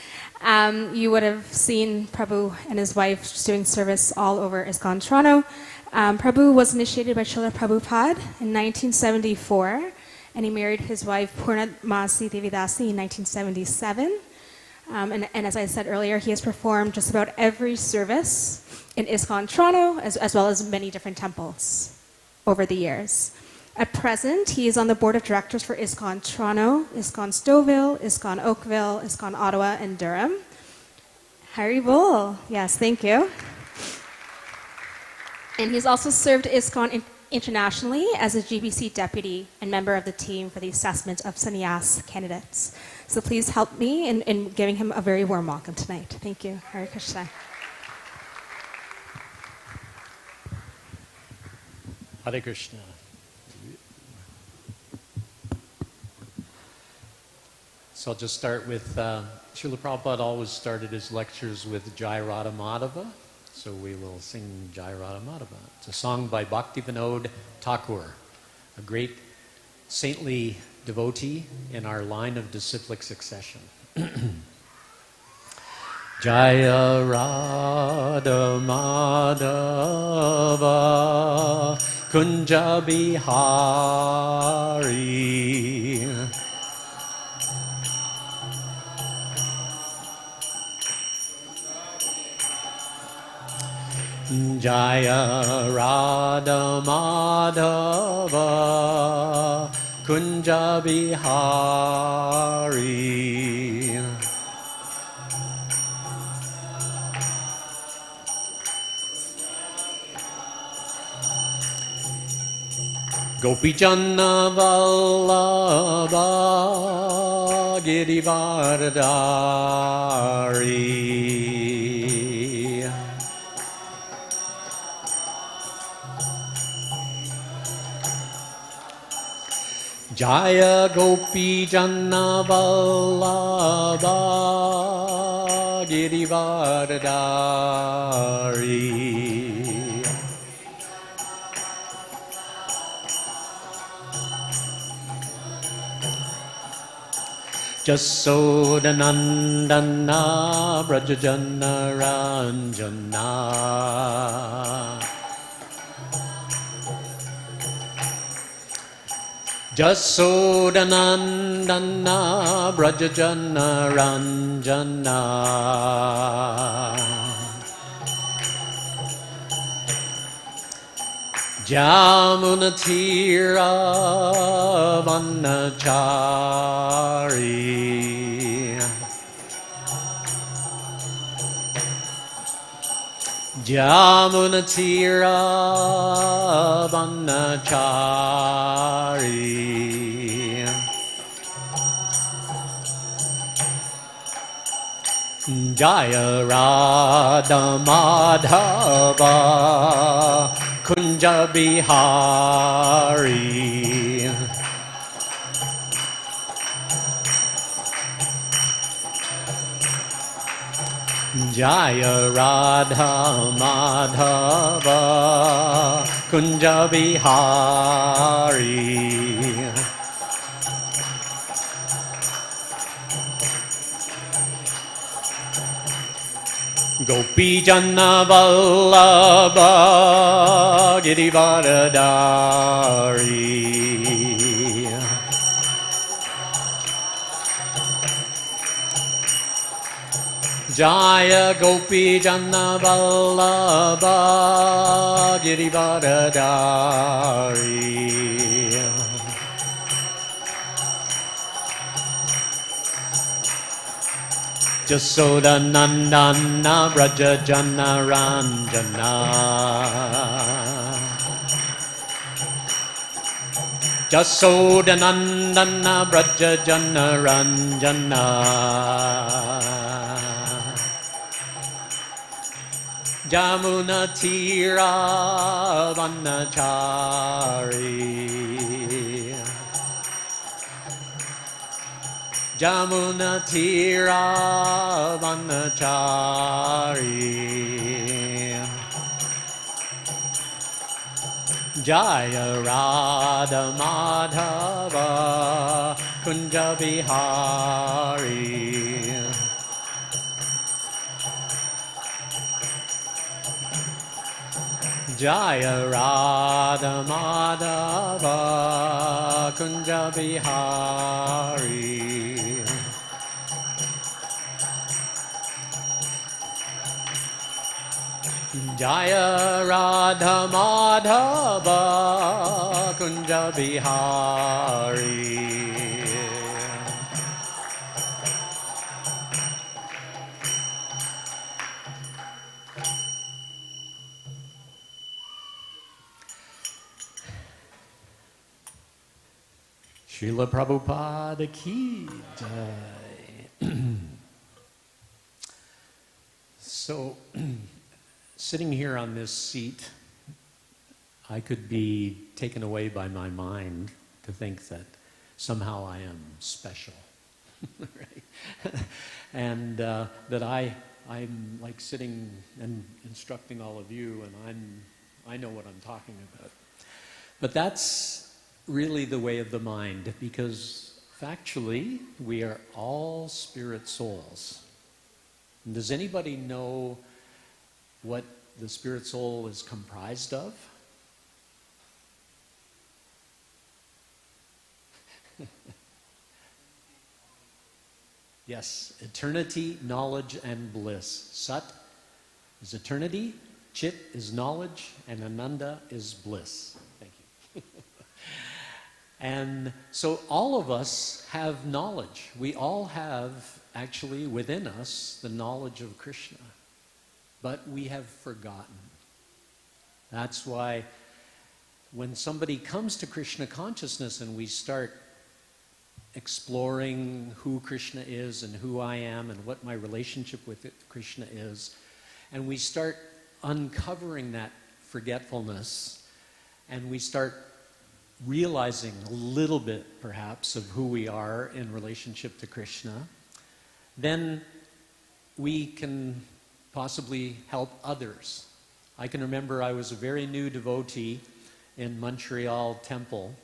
Speaker 4: You would have seen Prabhu and his wife just doing service all over ISKCON Toronto. Prabhu was initiated by Srila Prabhupada in 1974, and he married his wife Purnamasi Devidasi in 1977. And as I said earlier, he has performed just about every service in ISKCON Toronto, as well as many different temples over the years. At present, he is on the board of directors for ISKCON Toronto, ISKCON Stouffville, ISKCON Oakville, ISKCON Ottawa, and Durham. Hari Bol. Yes, thank you. And he's also served ISKCON internationally as a GBC deputy and member of the team for the assessment of sannyas candidates. So please help me in giving him a very warm welcome tonight. Thank you. Hare Krishna.
Speaker 3: Hare Krishna. So I'll just start with, Srila Prabhupada always started his lectures with Jai Radha Madhava. So we will sing Jai Radha Madhava. It's a song by Bhaktivinoda Thakur, a great saintly devotee in our line of disciplic succession. Jaya Radha Madhava Kunja Bihari Jaya Radha Madhava Kunja Bihari Gopijanna Vallabha Girivardhari Jaya Gopijanna Vallabha Girivardhari Jasodanandana Brajajana Ranjana Jasodanandana Brajajana Ranjana Jamunatira Vanachari Jamunatira Vanachari Jaya Radha Madhava Kunja Bihari Jaya Radha Madhava Kunja Bihari Gopi Janna Vallabha Girivaradari. Jaya Gopi Janna Vallabha Girivaradari. Jasoda Nandana Braja Jana Ranjana. Jasoda Nandana Braja Jana Ranjana. Jamuna Tira Vanachari. Jamuna Tira Vanachari. Jaya Radha Madhava Kunja Vihari. Jaya Radha Madhava Kunja Vihari. Jaya Radha Madhava Kunja Vihari. Srila Prabhupada ki jai. So, sitting here on this seat, I could be taken away by my mind to think that somehow I am special, right? And that I'm like sitting and instructing all of you, and I know what I'm talking about. But that's really the way of the mind, because factually we are all spirit souls. And does anybody know what the spirit soul is comprised of? Yes, eternity, knowledge, and bliss. Sat is eternity, Chit is knowledge, and Ananda is bliss. Thank you. And so all of us have knowledge. We all have actually within us the knowledge of Krishna. But we have forgotten. That's why when somebody comes to Krishna consciousness and we start exploring who Krishna is and who I am and what my relationship with Krishna is, and we start uncovering that forgetfulness, and we start realizing a little bit perhaps of who we are in relationship to Krishna, then we can possibly help others. I can remember I was a very new devotee in Montreal Temple.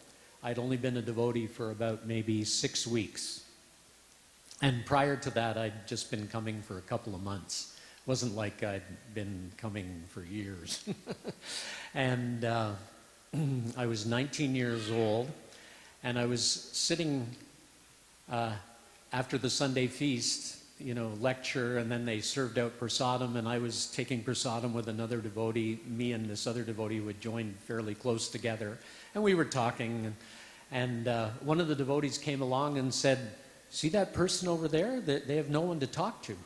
Speaker 3: I'd only been a devotee for about maybe 6 weeks. And prior to that, I'd just been coming for a couple of months. It wasn't like I'd been coming for years. And I was 19 years old, and I was sitting after the Sunday feast, lecture, and then they served out prasadam, and I was taking prasadam with another devotee. Me and this other devotee would join fairly close together, and we were talking, and one of the devotees came along and said, "See that person over there? They have no one to talk to."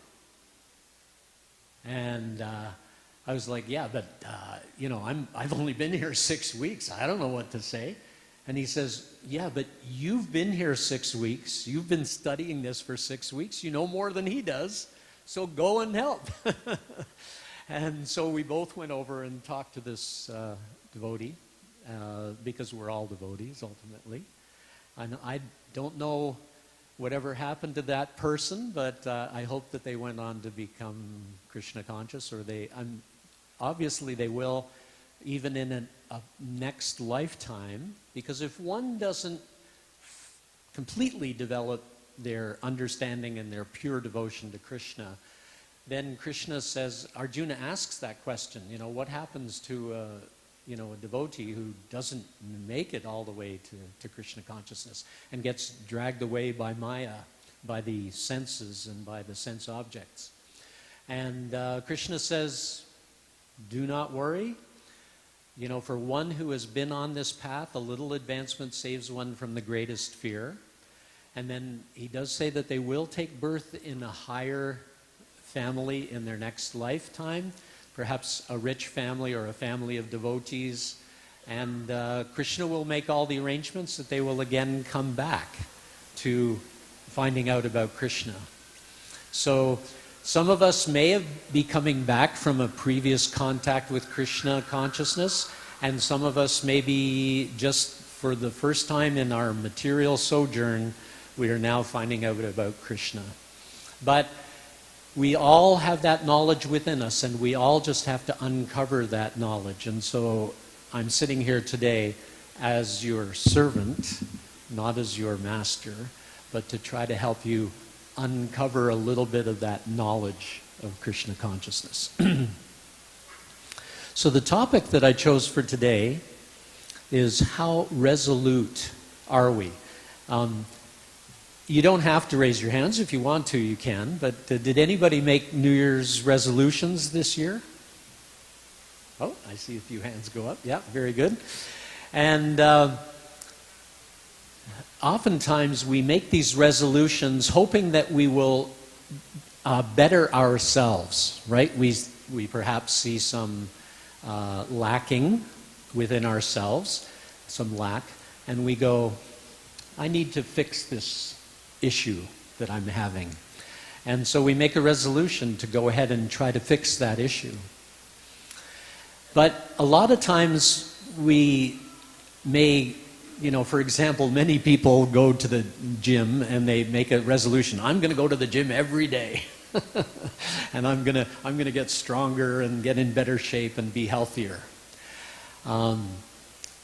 Speaker 3: And I was like, "Yeah, but I've only been here 6 weeks. I don't know what to say." And he says, "Yeah, but you've been here 6 weeks. You've been studying this for 6 weeks. You know more than he does. So go and help." And so we both went over and talked to this devotee, because we're all devotees ultimately. And I don't know whatever happened to that person, but I hope that they went on to become Krishna conscious, or obviously they will, even in a next lifetime, because if one doesn't completely develop their understanding and their pure devotion to Krishna, then Krishna says, Arjuna asks that question, what happens to a devotee who doesn't make it all the way to Krishna consciousness and gets dragged away by Maya, by the senses and by the sense objects. And Krishna says, do not worry. For one who has been on this path, a little advancement saves one from the greatest fear. And then he does say that they will take birth in a higher family in their next lifetime, perhaps a rich family or a family of devotees. And Krishna will make all the arrangements that they will again come back to finding out about Krishna. So some of us may be coming back from a previous contact with Krishna consciousness, and some of us may be just for the first time in our material sojourn, we are now finding out about Krishna. But we all have that knowledge within us, and we all just have to uncover that knowledge. And so I'm sitting here today as your servant, not as your master, but to try to help you uncover a little bit of that knowledge of Krishna consciousness. So the topic that I chose for today is how resolute are we? You don't have to raise your hands. If you want to, you can. But did anybody make New Year's resolutions this year? Oh, I see a few hands go up. Yeah, very good. And oftentimes we make these resolutions hoping that we will better ourselves, right? We perhaps see some lacking within ourselves, some lack, and we go, I need to fix this issue that I'm having. And so we make a resolution to go ahead and try to fix that issue. But a lot of times we may, for example, many people go to the gym and they make a resolution. I'm going to go to the gym every day. And I'm going to get stronger and get in better shape and be healthier.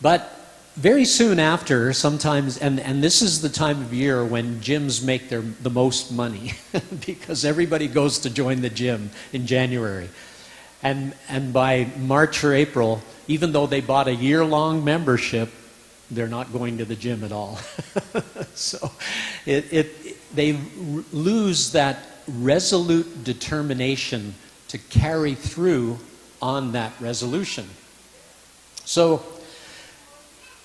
Speaker 3: But very soon after, sometimes, and this is the time of year when gyms make the most money because everybody goes to join the gym in January. And by March or April, even though they bought a year-long membership, they're not going to the gym at all. So they lose that resolute determination to carry through on that resolution. So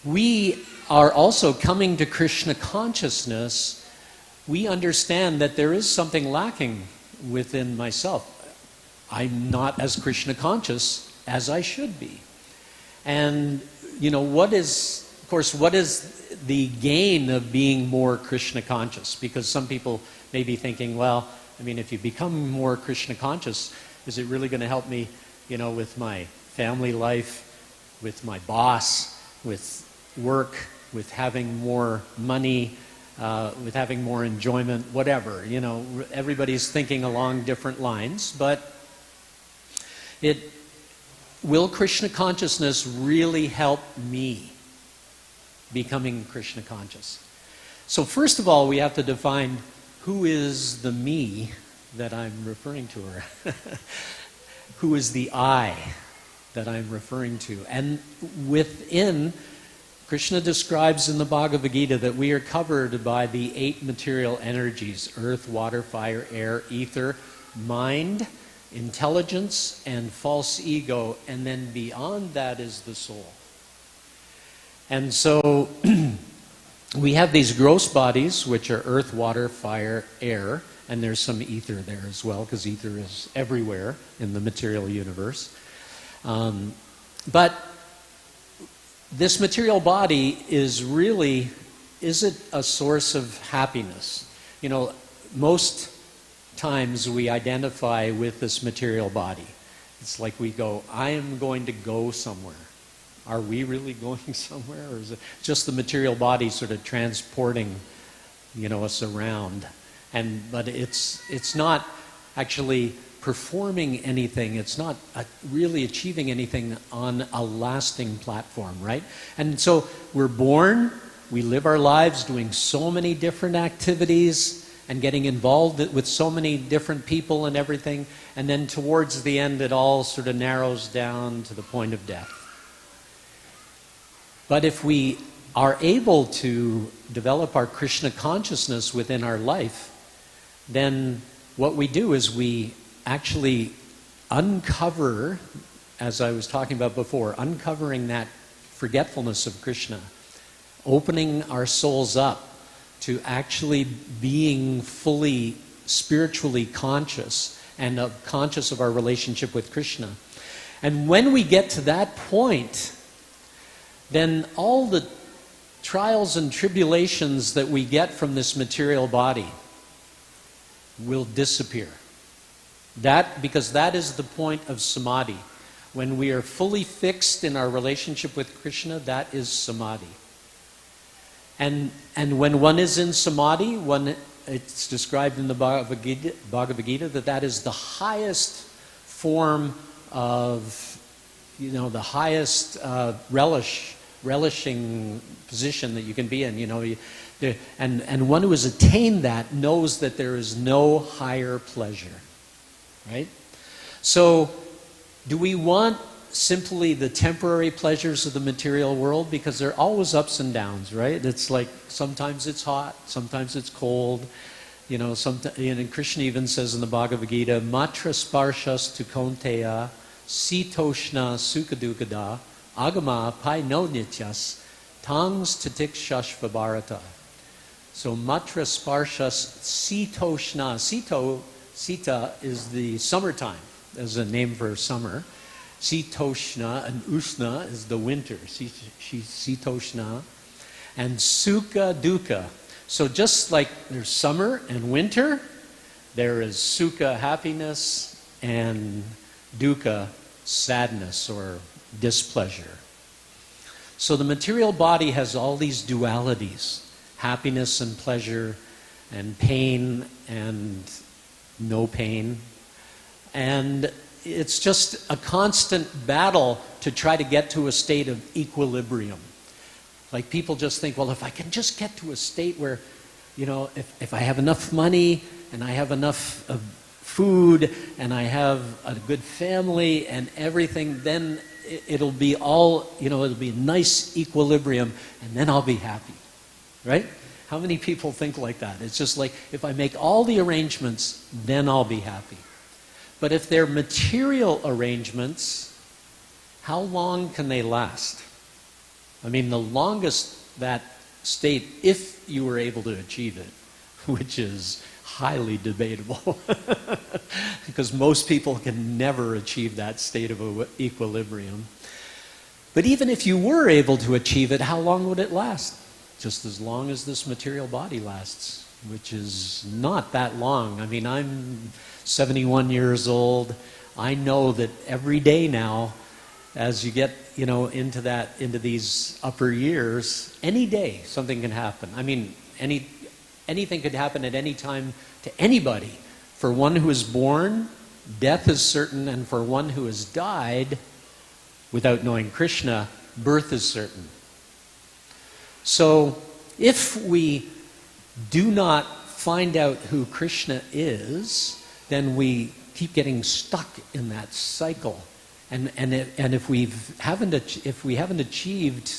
Speaker 3: we are also coming to Krishna consciousness. We understand that there is something lacking within myself. I'm not as Krishna conscious as I should be. And, what is the gain of being more Krishna conscious? Because some people may be thinking, well, if you become more Krishna conscious, is it really going to help me, with my family life, with my boss, with work, with having more money, with having more enjoyment, whatever. Everybody's thinking along different lines, but will Krishna consciousness really help me becoming Krishna conscious? So first of all, we have to define who is the me that I'm referring to, or who is the I that I'm referring to. And within, Krishna describes in the Bhagavad Gita that we are covered by the 8 material energies: earth, water, fire, air, ether, mind, intelligence, and false ego, and then beyond that is the soul. And so we have these gross bodies, which are earth, water, fire, air, and there's some ether there as well, because ether is everywhere in the material universe. But this material body is it a source of happiness? Most times we identify with this material body. It's like we go, I am going to go somewhere. Are we really going somewhere? Or is it just the material body sort of transporting, us around? But it's not actually performing anything. It's not really achieving anything on a lasting platform, right? And so we're born, we live our lives doing so many different activities, and getting involved with so many different people and everything. And then towards the end, it all sort of narrows down to the point of death. But if we are able to develop our Krishna consciousness within our life, then what we do is we actually uncover, as I was talking about before, uncovering that forgetfulness of Krishna, opening our souls up to actually being fully spiritually conscious and conscious of our relationship with Krishna. And when we get to that point, then all the trials and tribulations that we get from this material body will disappear. Because that is the point of samadhi. When we are fully fixed in our relationship with Krishna, that is samadhi. And when one is in samadhi, it's described in the Bhagavad Gita that is the highest form of, the highest relishing position that you can be in. And one who has attained that knows that there is no higher pleasure, right? So, do we want simply the temporary pleasures of the material world? Because there are always ups and downs, right? It's like sometimes it's hot, sometimes it's cold. And Krishna even says in the Bhagavad Gita, Matra sparshas tu konteya sitoshna sukadukada agama pai no nityas tangs tatik shashva bharata. So matra sparshas sitoshna. Sita is the summertime, as a name for summer. Sitoshna and Usna is the winter. Sitoshna. And Sukha Dukkha. So just like there's summer and winter, there is Sukha, happiness, and Dukkha, sadness or displeasure. So the material body has all these dualities, happiness and pleasure, and pain and no pain. And it's just a constant battle to try to get to a state of equilibrium. Like people just think, well, if I can just get to a state where, if I have enough money and I have enough food and I have a good family and everything, then it'll be all, it'll be a nice equilibrium and then I'll be happy, right? How many people think like that? It's just like, if I make all the arrangements, then I'll be happy. But if they're material arrangements, how long can they last? I mean, the longest that state, if you were able to achieve it, which is highly debatable, because most people can never achieve that state of equilibrium. But even if you were able to achieve it, how long would it last? Just as long as this material body lasts, which is not that long. I mean, I'm 71 years old. I know that every day now, as you get, into these upper years, any day something can happen. I mean, anything could happen at any time to anybody. For one who is born, death is certain, and for one who has died without knowing Krishna, birth is certain. So, if we do not find out who Krishna is, then we keep getting stuck in that cycle. And if we haven't achieved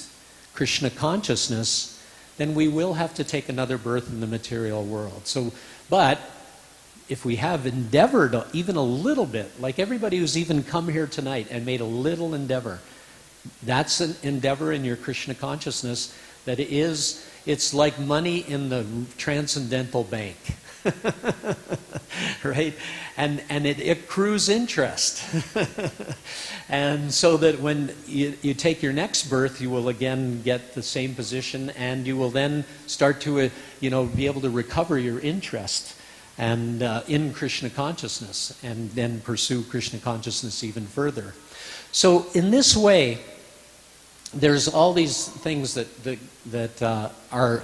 Speaker 3: Krishna consciousness, then we will have to take another birth in the material world. So, but if we have endeavored even a little bit, like everybody who's even come here tonight and made a little endeavor, that's an endeavor in your Krishna consciousness. It's like money in the transcendental bank, right? And it accrues interest. And so that when you take your next birth, you will again get the same position, and you will then start to, be able to recover your interest and in Krishna consciousness, and then pursue Krishna consciousness even further. So in this way, there's all these things that are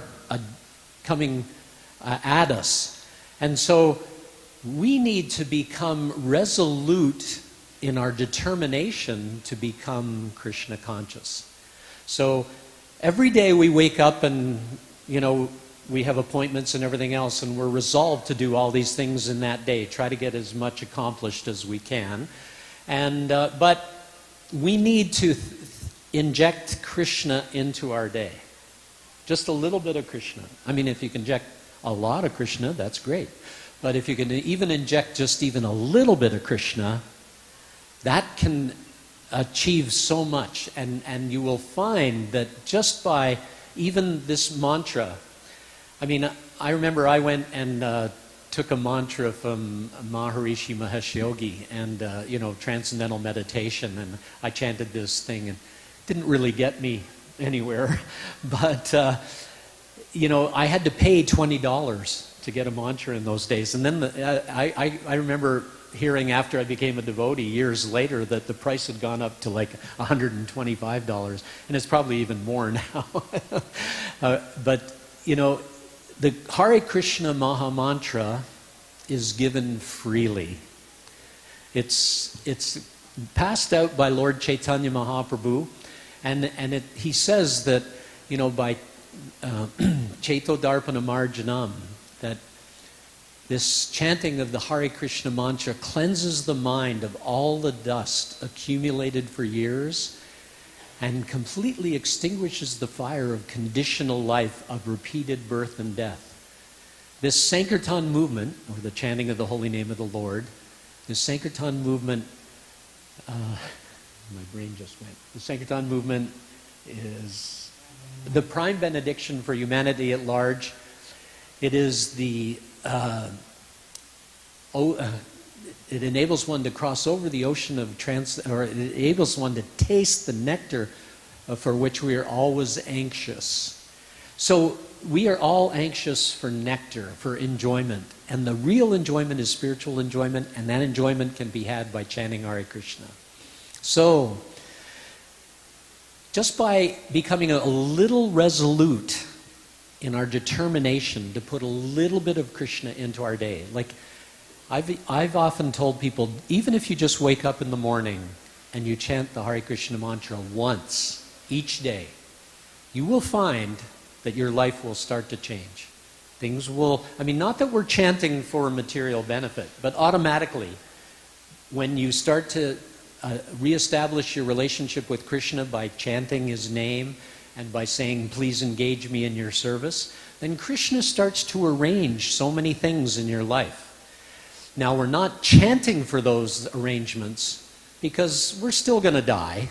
Speaker 3: coming at us. And so we need to become resolute in our determination to become Krishna conscious. So every day we wake up and, we have appointments and everything else, and we're resolved to do all these things in that day, try to get as much accomplished as we can. And but we need to inject Krishna into our day. Just a little bit of Krishna. I mean, if you can inject a lot of Krishna, that's great. But if you can even inject just even a little bit of Krishna, that can achieve so much. And you will find that just by even this mantra, I mean, I remember I went and took a mantra from Maharishi Mahesh Yogi and, transcendental meditation, and I chanted this thing, and it didn't really get me anywhere. But, I had to pay $20 to get a mantra in those days. And then I remember hearing after I became a devotee years later that the price had gone up to like $125, and it's probably even more now. But, the Hare Krishna Maha Mantra is given freely. It's passed out by Lord Chaitanya Mahaprabhu, and he says that, by Chaito Darpana Marjanam, that this chanting of the Hare Krishna mantra cleanses the mind of all the dust accumulated for years and completely extinguishes the fire of conditional life of repeated birth and death. This Sankirtan movement, or the chanting of the holy name of the Lord, this Sankirtan movement, my brain just went. The Sankirtan movement is the prime benediction for humanity at large. It is the it enables one to cross over the ocean of or it enables one to taste the nectar for which we are always anxious. So we are all anxious for nectar, for enjoyment, and the real enjoyment is spiritual enjoyment, and that enjoyment can be had by chanting Hare Krishna. So just by becoming a little resolute in our determination to put a little bit of Krishna into our day. Like, I've often told people, even if you just wake up in the morning and you chant the Hare Krishna mantra once each day, you will find that your life will start to change. Things will, not that we're chanting for material benefit, but automatically, when you start to reestablish your relationship with Krishna by chanting his name and by saying, please engage me in your service, then Krishna starts to arrange so many things in your life. Now, we're not chanting for those arrangements because we're still going to die.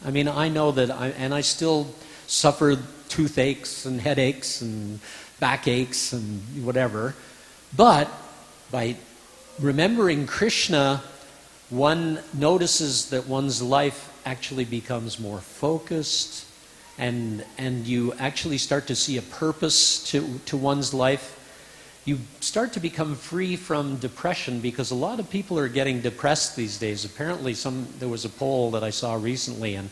Speaker 3: I know that I still suffer toothaches and headaches and backaches and whatever. But by remembering Krishna, one notices that one's life actually becomes more focused, and you actually start to see a purpose to one's life. You start to become free from depression, because a lot of people are getting depressed these days. Apparently there was a poll that I saw recently, and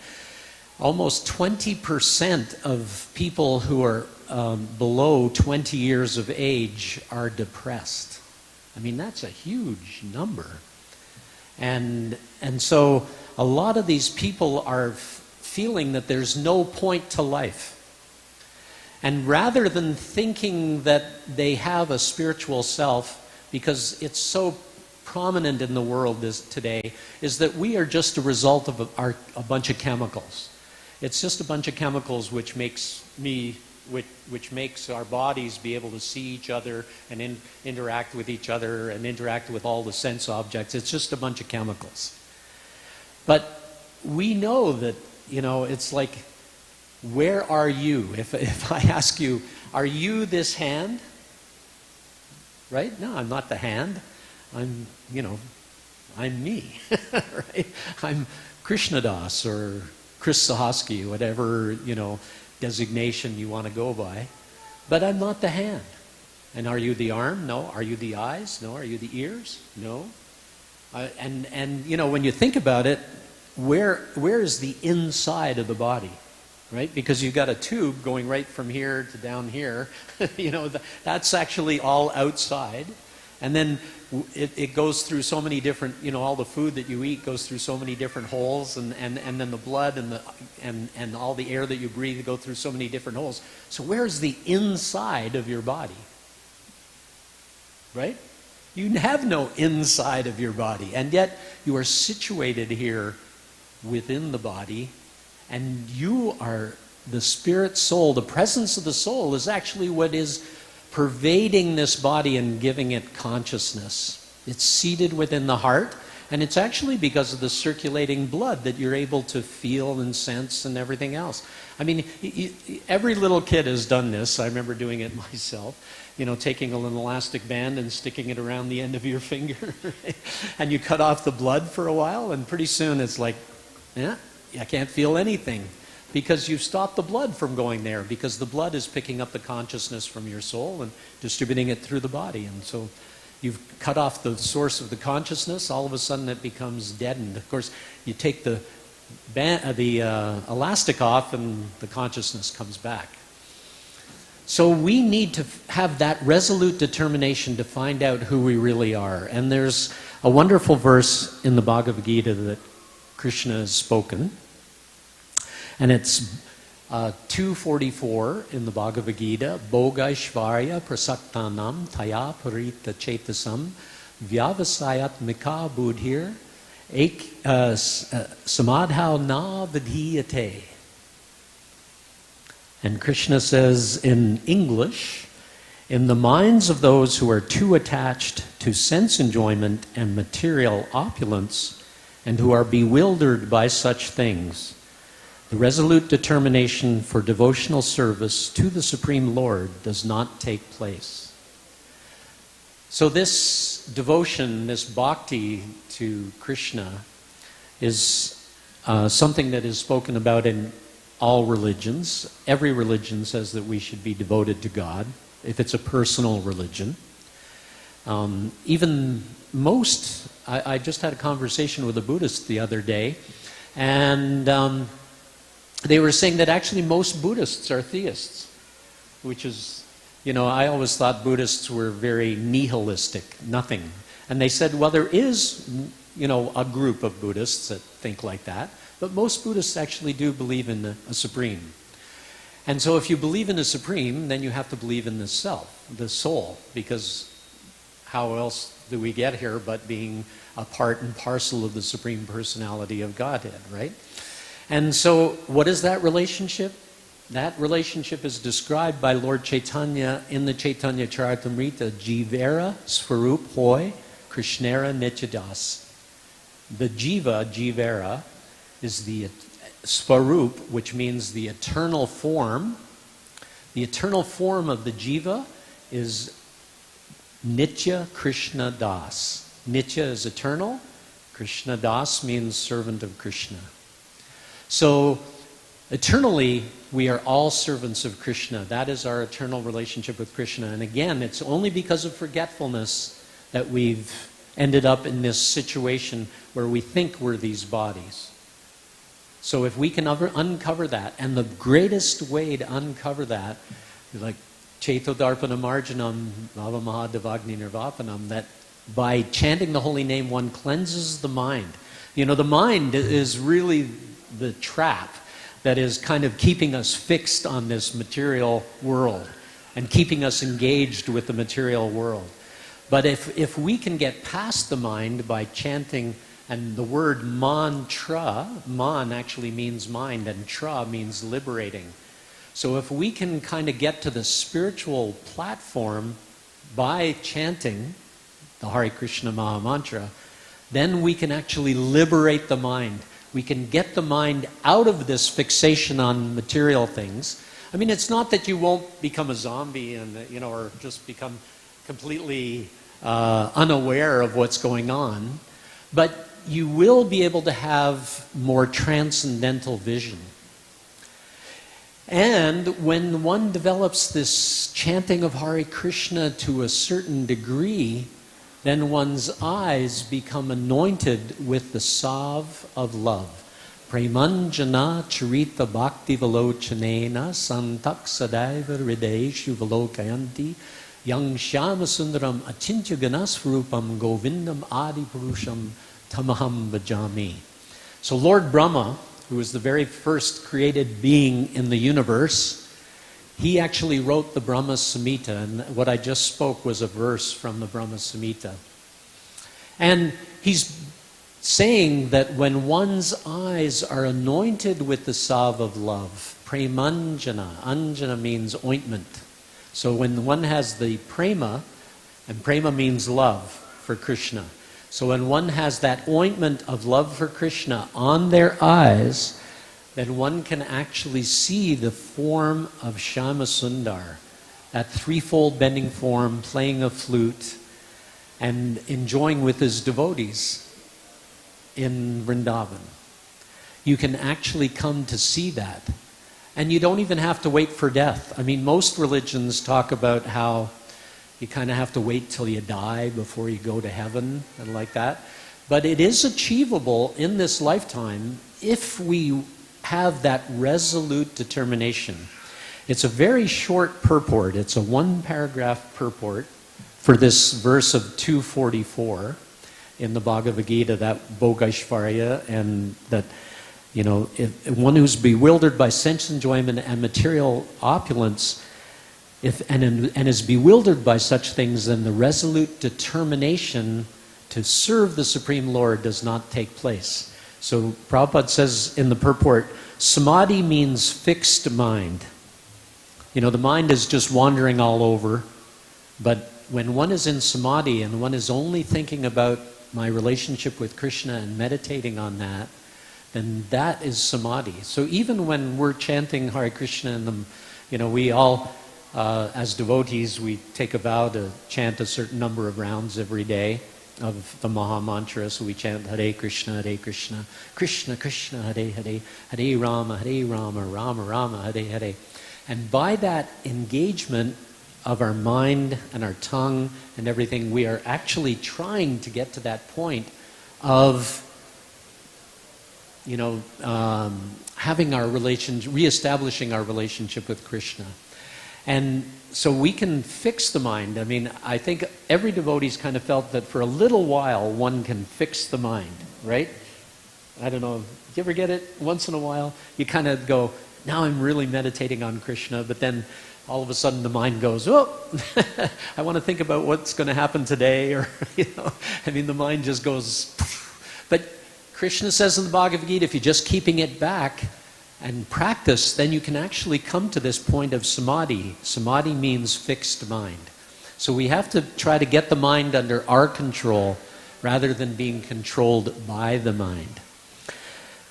Speaker 3: almost 20% of people who are below 20 years of age are depressed. That's a huge number. And so a lot of these people are feeling that there's no point to life. And rather than thinking that they have a spiritual self, because it's so prominent in the world today, is that we are just a result of a bunch of chemicals. It's just a bunch of chemicals which makes our bodies be able to see each other and interact with each other and interact with all the sense objects. It's just a bunch of chemicals. But we know that, it's like, where are you? If I ask you, are you this hand? Right? No, I'm not the hand. I'm me. Right? I'm Krishnadas or Chris Sahasky, whatever, designation you want to go by. But I'm not the hand. And are you the arm? No. Are you the eyes? No. Are you the ears? No. And when you think about it, where is the inside of the body? Right? Because you've got a tube going right from here to down here. That's actually all outside. And then it goes through so many different, all the food that you eat goes through so many different holes, and then the blood and all the air that you breathe go through so many different holes. So where's the inside of your body? Right? You have no inside of your body, and yet you are situated here within the body, and you are the spirit soul. The presence of the soul is actually what is pervading this body and giving it consciousness. It's seated within the heart, and it's actually because of the circulating blood that you're able to feel and sense and everything else. I mean, every little kid has done this. I remember doing it myself. Taking an elastic band and sticking it around the end of your finger. And you cut off the blood for a while, and pretty soon it's like, I can't feel anything. Because you've stopped the blood from going there, because the blood is picking up the consciousness from your soul and distributing it through the body. And so you've cut off the source of the consciousness, all of a sudden it becomes deadened. Of course, you take the elastic off and the consciousness comes back. So we need to have that resolute determination to find out who we really are. And there's a wonderful verse in the Bhagavad Gita that Krishna has spoken. And it's 244 in the Bhagavad Gita. Bhogaishvarya prasaktanam taya parita chetasam vyavasayat mika buddhir samadhau na vidhiyate. And Krishna says in English, in the minds of those who are too attached to sense enjoyment and material opulence, and who are bewildered by such things, the resolute determination for devotional service to the Supreme Lord does not take place. So this devotion, this bhakti to Krishna, is something that is spoken about in all religions. Every religion says that we should be devoted to God, if it's a personal religion. Even most, I just had a conversation with a Buddhist the other day, and they were saying that actually most Buddhists are theists, which is, I always thought Buddhists were very nihilistic, nothing. And they said, well, there is, a group of Buddhists that think like that, but most Buddhists actually do believe in a supreme. And so if you believe in a supreme, then you have to believe in the self, the soul, because how else do we get here but being a part and parcel of the Supreme Personality of Godhead, right? And so what is that relationship? That relationship is described by Lord Chaitanya in the Chaitanya Charitamrita, Jivera Svarup Hoy Krishnera Nityadas. The Jiva, Jivera, is the Svarup, which means the eternal form. The eternal form of the Jiva is Nitya Krishna Das. Nitya is eternal. Krishna Das means servant of Krishna. So eternally, we are all servants of Krishna. That is our eternal relationship with Krishna. And again, it's only because of forgetfulness that we've ended up in this situation where we think we're these bodies. So if we can uncover that, and the greatest way to uncover that, like Chaitodarpana Marjanam Bhava Mahadevagni Nirvapanam, that by chanting the holy name one cleanses the mind. The mind is really the trap that is kind of keeping us fixed on this material world and keeping us engaged with the material world. But if we can get past the mind by chanting, and the word mantra, man actually means mind, and tra means liberating. So if we can kind of get to the spiritual platform by chanting the Hare Krishna Maha Mantra, then we can actually liberate the mind. We can get the mind out of this fixation on material things. I mean, it's not that you won't become a zombie and, or just become completely unaware of what's going on, but you will be able to have more transcendental vision. And when one develops this chanting of Hare Krishna to a certain degree, then one's eyes become anointed with the salve of love. Premanjana charita bhakti velochanena santak sadaiva hrideshu velokayanti Yang Shyama Sundaram Achintya Ganasvarupam Govindam Adi Purusham Tamaham Bhajami. So Lord Brahma, who was the very first created being in the universe, he actually wrote the Brahma Samhita, and what I just spoke was a verse from the Brahma Samhita. And he's saying that when one's eyes are anointed with the salve of love, premanjana, anjana means ointment. So when one has the prema, and prema means love for Krishna. So when one has that ointment of love for Krishna on their eyes, then one can actually see the form of Shyama Sundar, that threefold bending form, playing a flute, and enjoying with his devotees in Vrindavan. You can actually come to see that. And you don't even have to wait for death. I mean, most religions talk about how you kind of have to wait till you die before you go to heaven and like that. But it is achievable in this lifetime if we have that resolute determination. It's a very short purport. It's a one-paragraph purport for this verse of 244 in the Bhagavad Gita, that Bhogaishvarya, and that, you know, if one who's bewildered by sense enjoyment and material opulence, and is bewildered by such things, then the resolute determination to serve the Supreme Lord does not take place. So Prabhupada says in the purport, samadhi means fixed mind. You know, the mind is just wandering all over, but when one is in samadhi and one is only thinking about my relationship with Krishna and meditating on that, then that is samadhi. So even when we're chanting Hare Krishna, and you know, we all, as devotees, we take a vow to chant a certain number of rounds every day of the Maha Mantra. So we chant Hare Krishna, Krishna Krishna, Hare Hare, Hare Rama, Rama Rama, Hare Hare. And by that engagement of our mind and our tongue and everything, we are actually trying to get to that point of, you know, having our reestablishing our relationship with Krishna. And so we can fix the mind. I mean, I think every devotee's kind of felt that for a little while one can fix the mind, right? I don't know, do you ever get it? Once in a while, you kind of go, now I'm really meditating on Krishna, but then all of a sudden the mind goes, oh, I want to think about what's going to happen today, or, you know, I mean, the mind just goes. But Krishna says in the Bhagavad Gita, if you're just keeping it back and practice, then you can actually come to this point of samadhi. Samadhi means fixed mind. So we have to try to get the mind under our control rather than being controlled by the mind.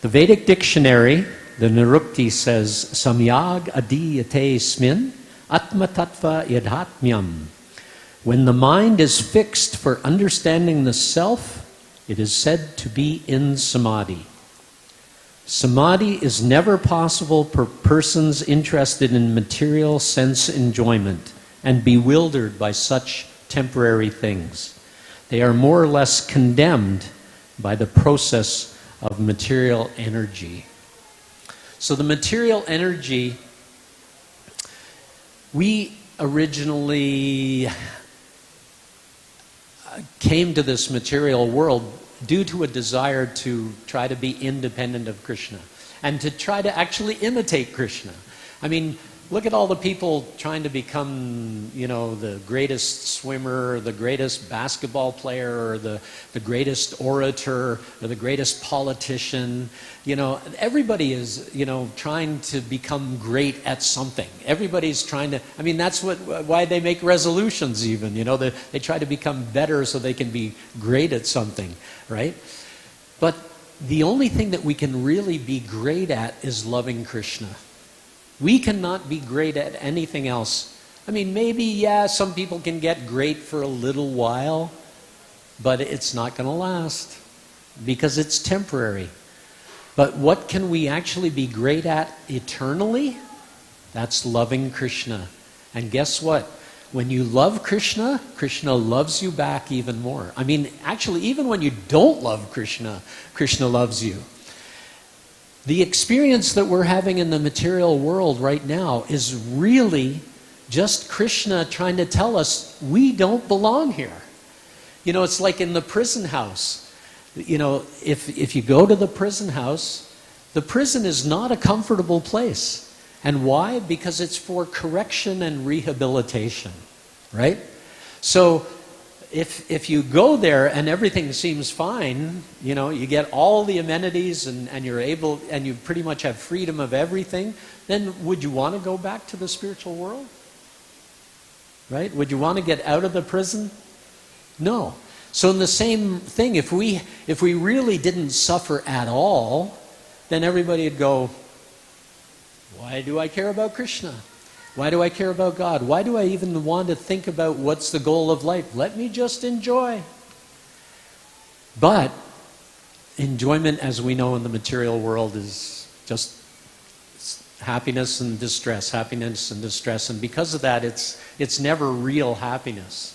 Speaker 3: The Vedic dictionary, the Nirukti, says, Samyag adiyate smin atma tattva yadhatmyam. When the mind is fixed for understanding the self, it is said to be in samadhi. Samadhi is never possible for persons interested in material sense enjoyment and bewildered by such temporary things. They are more or less condemned by the process of material energy. So the material energy, we originally came to this material world due to a desire to try to be independent of Krishna and to try to actually imitate Krishna. I mean, look at all the people trying to become, you know, the greatest swimmer, or the greatest basketball player, or the greatest orator, or the greatest politician. You know, everybody is, you know, trying to become great at something. Everybody's trying to, I mean, that's why they make resolutions even, you know, they try to become better so they can be great at something, right? But the only thing that we can really be great at is loving Krishna. We cannot be great at anything else. I mean, maybe, yeah, some people can get great for a little while, but it's not going to last because it's temporary. But what can we actually be great at eternally? That's loving Krishna. And guess what? When you love Krishna, Krishna loves you back even more. I mean, actually, even when you don't love Krishna, Krishna loves you. The experience that we're having in the material world right now is really just Krishna trying to tell us we don't belong here. You know, it's like in the prison house. You know, if you go to the prison house, the prison is not a comfortable place. And why? Because it's for correction and rehabilitation, right? So if you go there and everything seems fine, you know, you get all the amenities and you're able, and you pretty much have freedom of everything, then would you want to go back to the spiritual world? Right? Would you want to get out of the prison? No. So in the same thing, if we really didn't suffer at all, then everybody would go, why do I care about Krishna? Why do I care about God? Why do I even want to think about what's the goal of life? Let me just enjoy. But enjoyment, as we know in the material world, is just happiness and distress, happiness and distress. And because of that, it's never real happiness.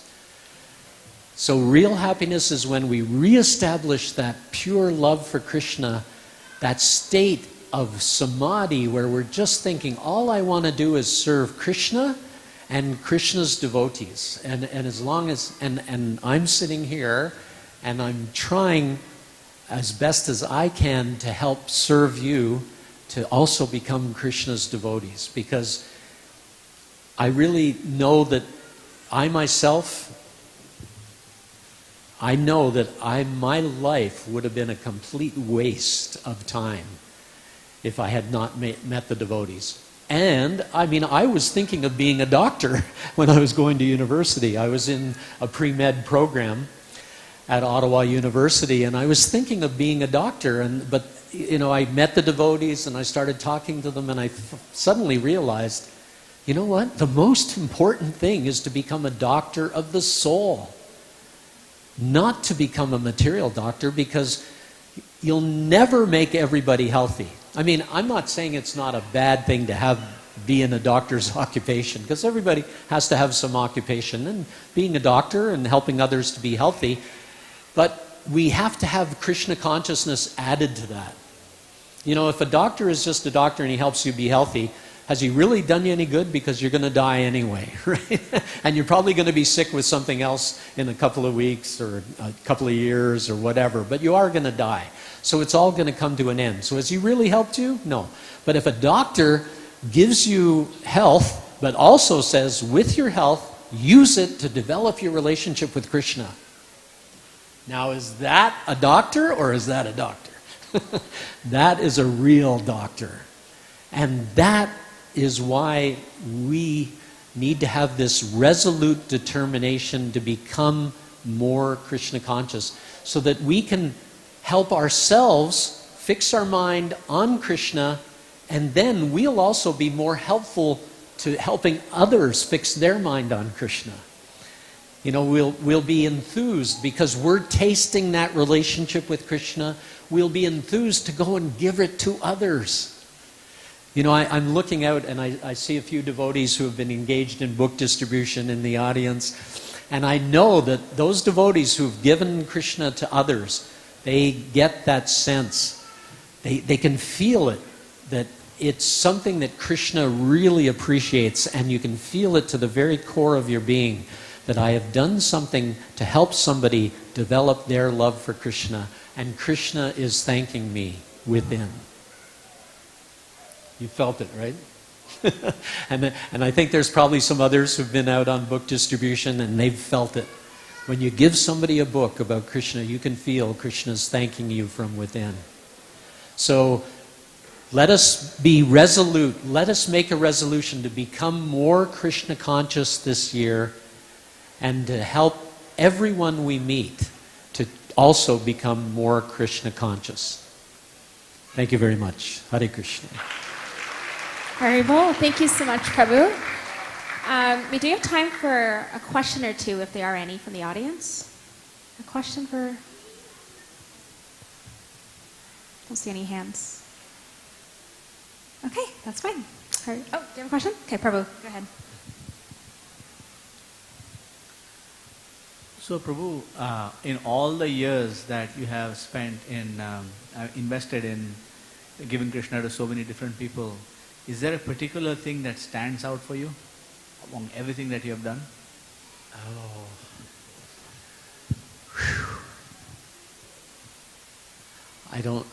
Speaker 3: So real happiness is when we reestablish that pure love for Krishna, that state of samadhi where we're just thinking, all I want to do is serve Krishna and Krishna's devotees. And as long as, and I'm sitting here and I'm trying as best as I can to help serve you to also become Krishna's devotees, because I really know that I myself, I know that my life would have been a complete waste of time if I had not met the devotees. And, I mean, I was thinking of being a doctor when I was going to university. I was in a pre-med program at Ottawa University, and I was thinking of being a doctor. But, you know, I met the devotees, and I started talking to them, and I suddenly realized, you know what? The most important thing is to become a doctor of the soul, not to become a material doctor, because you'll never make everybody healthy. I mean, I'm not saying it's not a bad thing to be in a doctor's occupation, because everybody has to have some occupation, and being a doctor and helping others to be healthy. But we have to have Krishna consciousness added to that. You know, if a doctor is just a doctor and he helps you be healthy, has he really done you any good? Because you're going to die anyway, right? And you're probably going to be sick with something else in a couple of weeks or a couple of years or whatever, but you are going to die. So it's all going to come to an end. So has he really helped you? No. But if a doctor gives you health, but also says, with your health, use it to develop your relationship with Krishna. Now, is that a doctor or is that a doctor? That is a real doctor. And that is why we need to have this resolute determination to become more Krishna conscious, so that we can help ourselves fix our mind on Krishna, and then we'll also be more helpful to helping others fix their mind on Krishna. You know, we'll be enthused because we're tasting that relationship with Krishna. We'll be enthused to go and give it to others. You know, I'm looking out and I see a few devotees who have been engaged in book distribution in the audience. And I know that those devotees who've given Krishna to others, they get that sense. They can feel it, that it's something that Krishna really appreciates, and you can feel it to the very core of your being, that I have done something to help somebody develop their love for Krishna, and Krishna is thanking me within. You felt it, right? and I think there's probably some others who've been out on book distribution and they've felt it. When you give somebody a book about Krishna, you can feel Krishna's thanking you from within. So let us be resolute. Let us make a resolution to become more Krishna conscious this year, and to help everyone we meet to also become more Krishna conscious. Thank you very much. Hare Krishna.
Speaker 4: Haribol, thank you so much, Prabhu. We do have time for a question or two, if there are any from the audience. A question for... Don't see any hands. Okay, that's fine. Oh, do you have a question? Okay, Prabhu, go ahead.
Speaker 5: So Prabhu, in all the years that you have spent in, invested in giving Krishna to so many different people, is there a particular thing that stands out for you? among everything that you have done?
Speaker 3: Oh.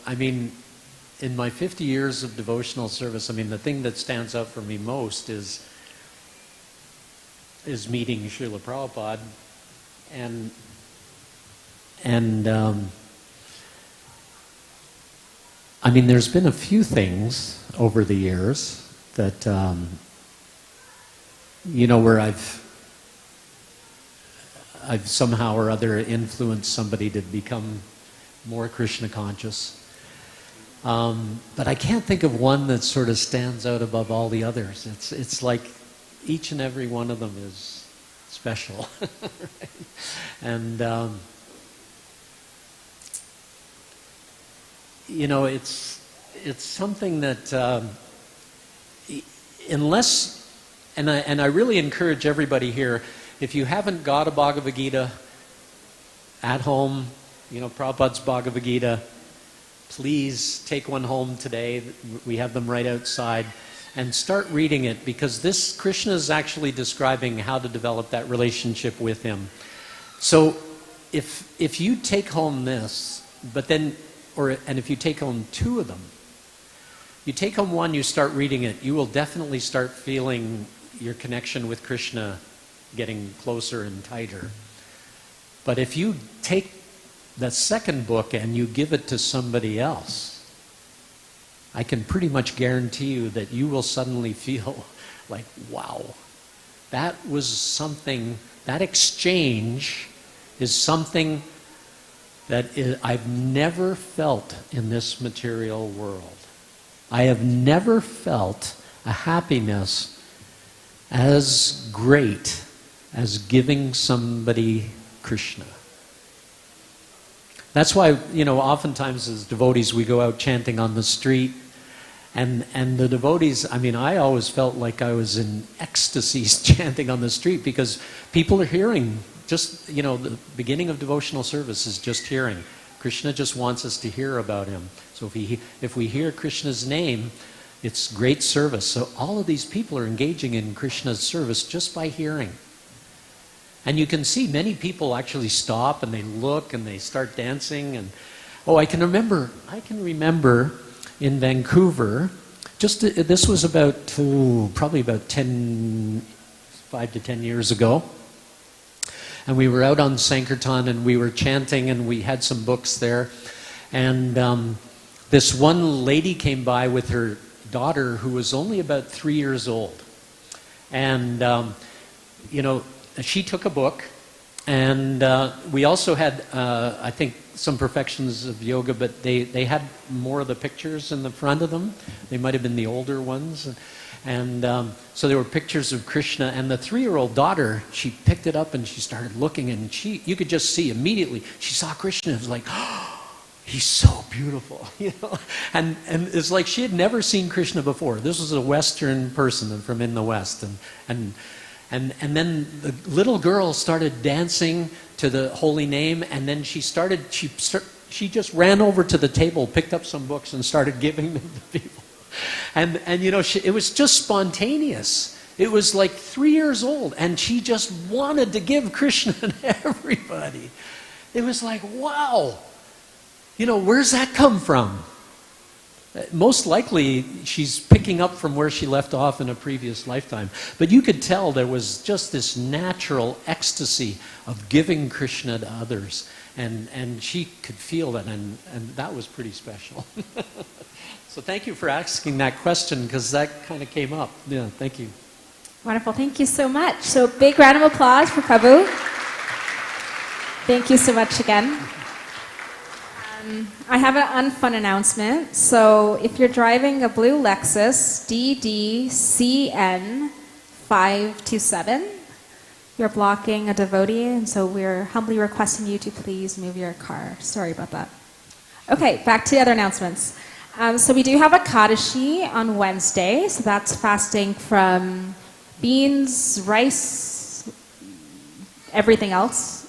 Speaker 3: I mean, in my 50 years of devotional service, I mean, the thing that stands out for me most is meeting Srila Prabhupada and I mean, there's been a few things over the years that, where I've somehow or other influenced somebody to become more Krishna conscious. But I can't think of one that sort of stands out above all the others. It's like each and every one of them is special. Right? And, it's something that unless, and I really encourage everybody here, if you haven't got a Bhagavad Gita at home, Prabhupada's Bhagavad Gita, please take one home today. We have them right outside. And start reading it, because this, Krishna is actually describing how to develop that relationship with him. So if you take home this, and if you take home two of them, you take home one, you start reading it, you will definitely start feeling your connection with Krishna getting closer and tighter. But if you take the second book and you give it to somebody else, I can pretty much guarantee you that you will suddenly feel like, wow, that was something, that exchange is something that I've never felt in this material world. I have never felt a happiness as great as giving somebody Krishna. That's why, oftentimes as devotees we go out chanting on the street, and the devotees, I mean, I always felt like I was in ecstasies chanting on the street, because people are hearing, just, the beginning of devotional service is just hearing. Krishna just wants us to hear about him. So if we hear Krishna's name, it's great service. So all of these people are engaging in Krishna's service just by hearing. And you can see many people actually stop and they look and they start dancing. And I can remember in Vancouver, this was probably about 5 to 10 years ago. And we were out on Sankirtan and we were chanting and we had some books there. And this one lady came by with her daughter who was only about 3 years old. And, she took a book, and we also had, I think, some perfections of yoga, but they had more of the pictures in the front of them. They might have been the older ones. And so there were pictures of Krishna, and the 3-year-old daughter, she picked it up and she started looking, and you could just see immediately, she saw Krishna. It was like, oh, he's so beautiful, And it's like she had never seen Krishna before. This was a Western person from in the West, and then the little girl started dancing to the holy name, and then she just ran over to the table, picked up some books, and started giving them to people. And it was just spontaneous. It was like 3 years old, and she just wanted to give Krishna to everybody. It was like, wow, where's that come from? Most likely, she's picking up from where she left off in a previous lifetime. But you could tell there was just this natural ecstasy of giving Krishna to others. And she could feel that, and that was pretty special. So thank you for asking that question, because that kind of came up. Yeah, thank you.
Speaker 4: Wonderful. Thank you so much. So big round of applause for Prabhu. Thank you so much again. I have an unfun announcement. So if you're driving a blue Lexus DDCN 527, you're blocking a devotee, and so we're humbly requesting you to please move your car. Sorry about that. Okay, back to the other announcements. So we do have a Kadashi on Wednesday, so that's fasting from beans, rice, everything else.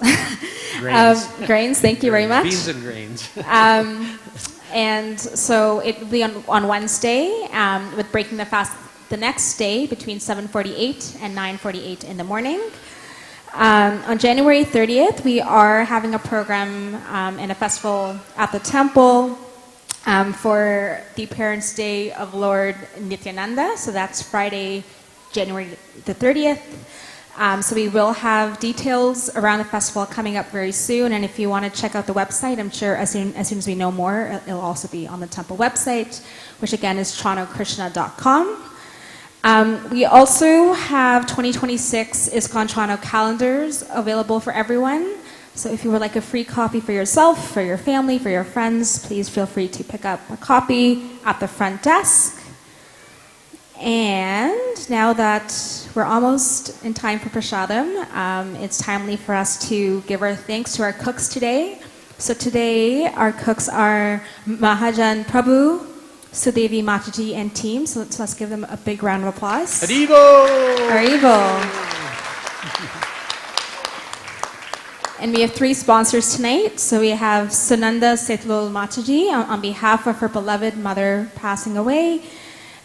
Speaker 3: Grains.
Speaker 4: Grains, thank you very much.
Speaker 3: Beans and grains.
Speaker 4: And so it will be on Wednesday with breaking the fast the next day between 7:48 and 9:48 in the morning. On January 30th, we are having a program and a festival at the temple for the Parents' Day of Lord Nityananda. So that's Friday, January the 30th. So we will have details around the festival coming up very soon. And if you want to check out the website, I'm sure as soon as we know more, it'll also be on the temple website, which again is torontokrishna.com. We also have 2026 ISKCON Toronto calendars available for everyone. So if you would like a free copy for yourself, for your family, for your friends, please feel free to pick up a copy at the front desk. And now that we're almost in time for Prasadam, it's timely for us to give our thanks to our cooks today. So today our cooks are Mahajan Prabhu, Sudevi Mataji and team. So let's give them a big round of applause.
Speaker 1: Haribo!
Speaker 4: Haribo! And we have 3 sponsors tonight. So we have Sunanda Setlol Mataji on behalf of her beloved mother passing away.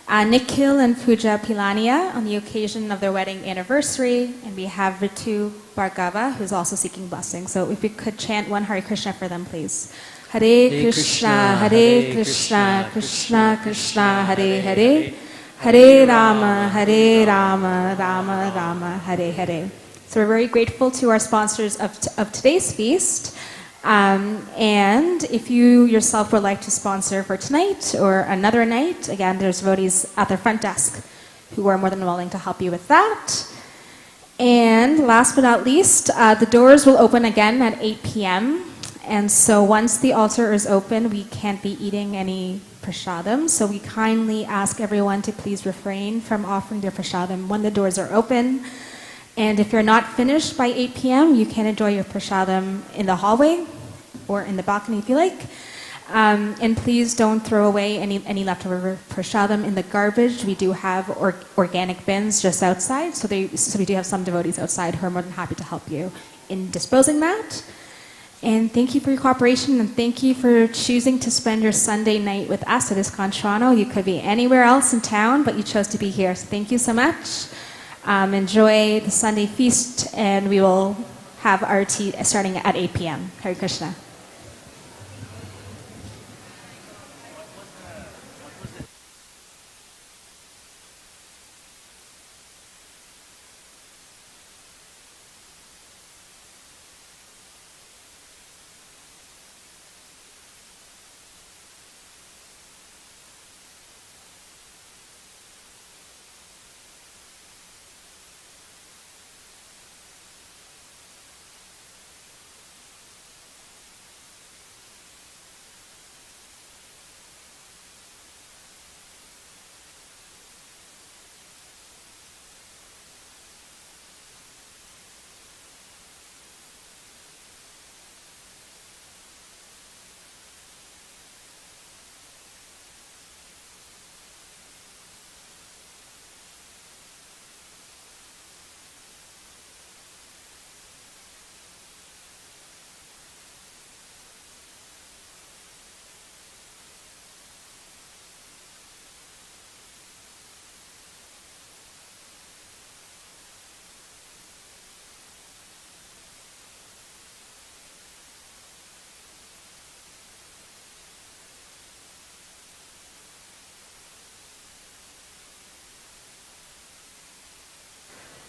Speaker 4: Nikhil and Pooja Pilania on the occasion of their wedding anniversary. And we have Ritu Bhargava, who's also seeking blessings. So if we could chant one Hare Krishna for them, please. Hare Krishna, Hare Krishna, Krishna Krishna, Hare Hare. Hare Rama, Rama Rama, Hare Hare. So we're very grateful to our sponsors of today's feast. And if you yourself would like to sponsor for tonight or another night, again, there's devotees at the front desk who are more than willing to help you with that. And last but not least, the doors will open again at 8 p.m. And so once the altar is open, we can't be eating any prasadam. So we kindly ask everyone to please refrain from offering their prasadam when the doors are open. And if you're not finished by 8 p.m., you can enjoy your prasadam in the hallway or in the balcony if you like. And please don't throw away any leftover prasadam in the garbage. We do have organic bins just outside, so we do have some devotees outside who are more than happy to help you in disposing that. And thank you for your cooperation, and thank you for choosing to spend your Sunday night with us at ISKCON Toronto. You could be anywhere else in town, but you chose to be here. So thank you so much. Enjoy the Sunday feast, and we will have our tea starting at 8 p.m. Hare Krishna.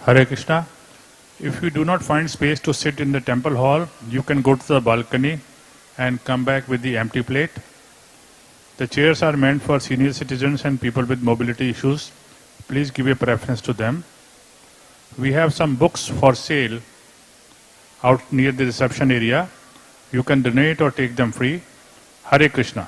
Speaker 6: Hare Krishna. If you do not find space to sit in the temple hall, you can go to the balcony and come back with the empty plate. The chairs are meant for senior citizens and people with mobility issues. Please give a preference to them. We have some books for sale out near the reception area. You can donate or take them free. Hare Krishna.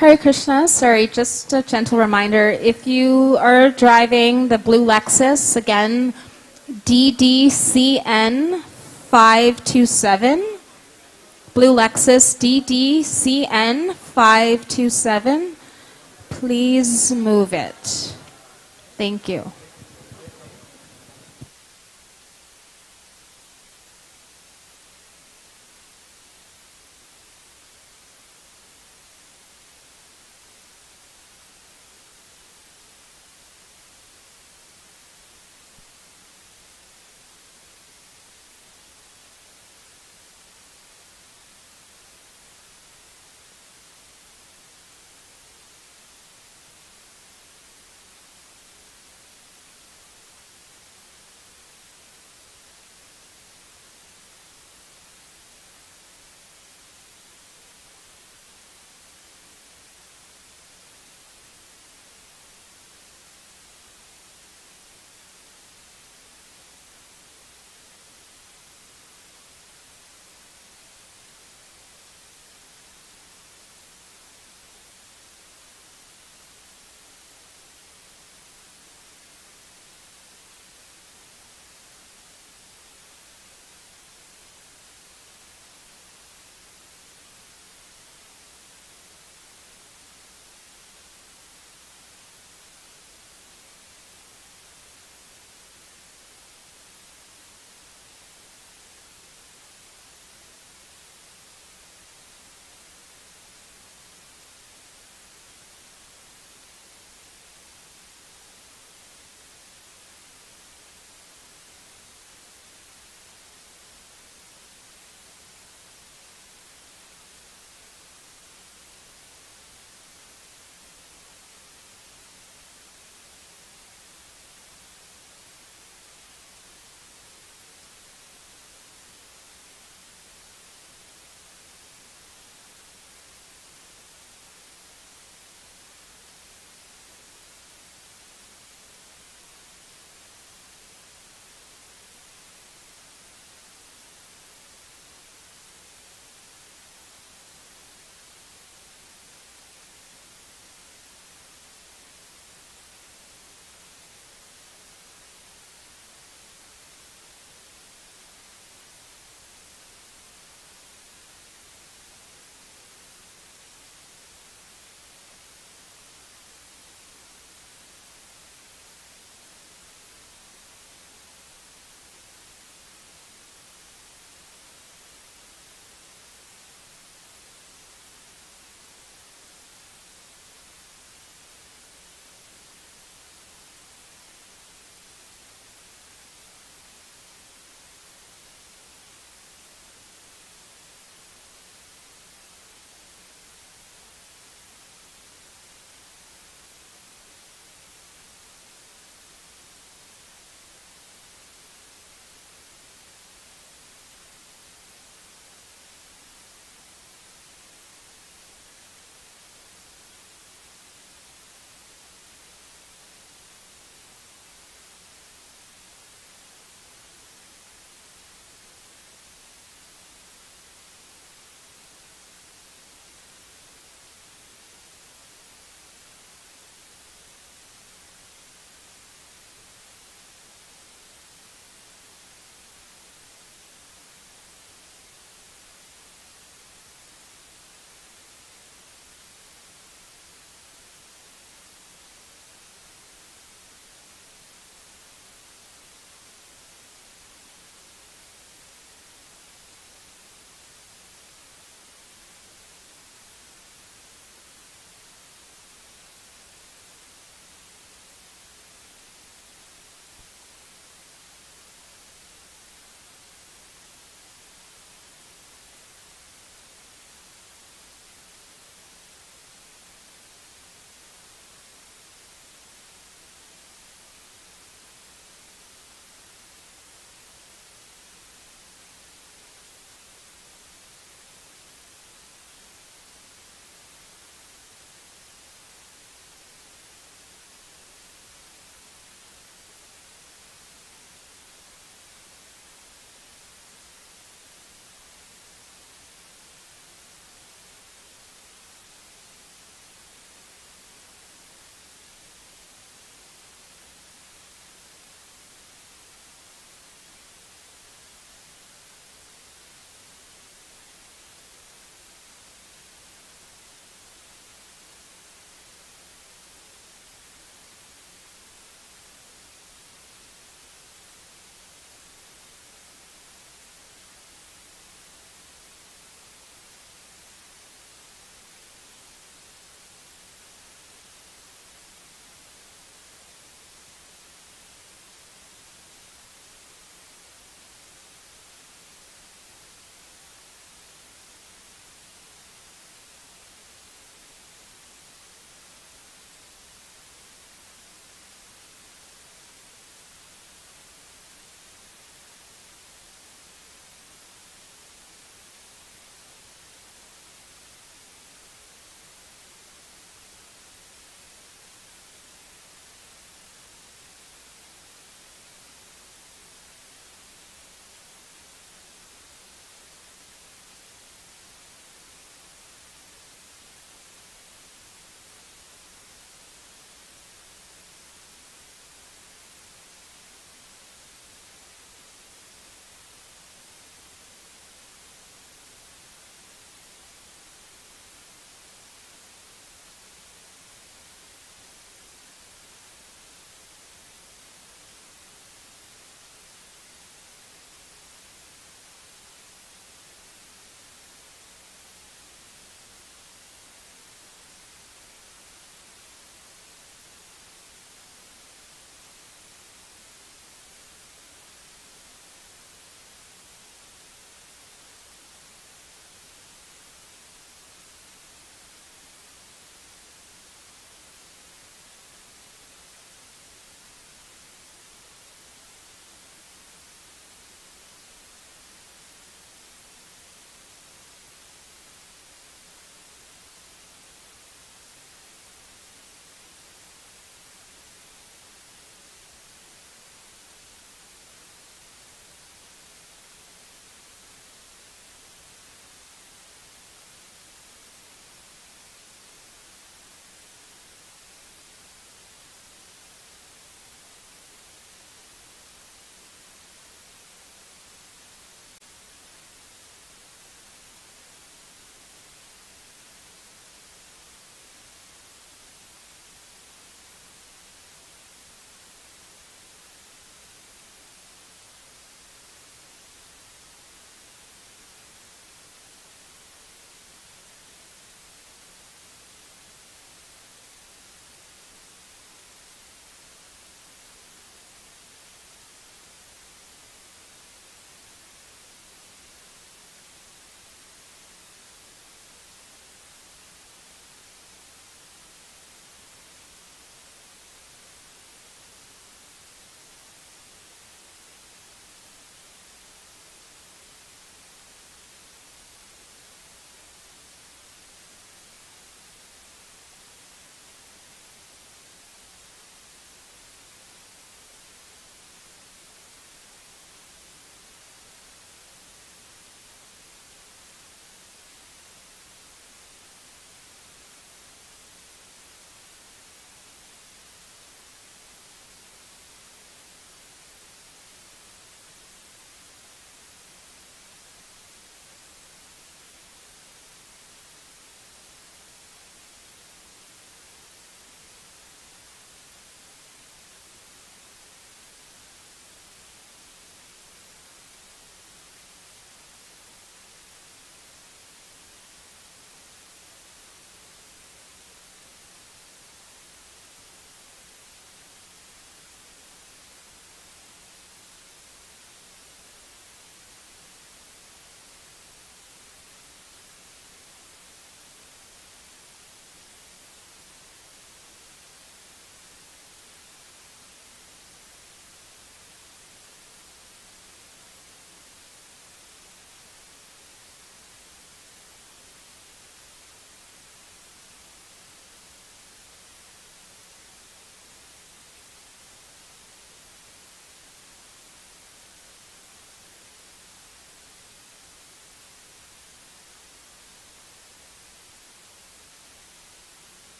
Speaker 4: Hare Krishna. Sorry, just a gentle reminder. If you are driving the blue Lexus, again, DDCN 527. Blue Lexus DDCN 527. Please move it. Thank you.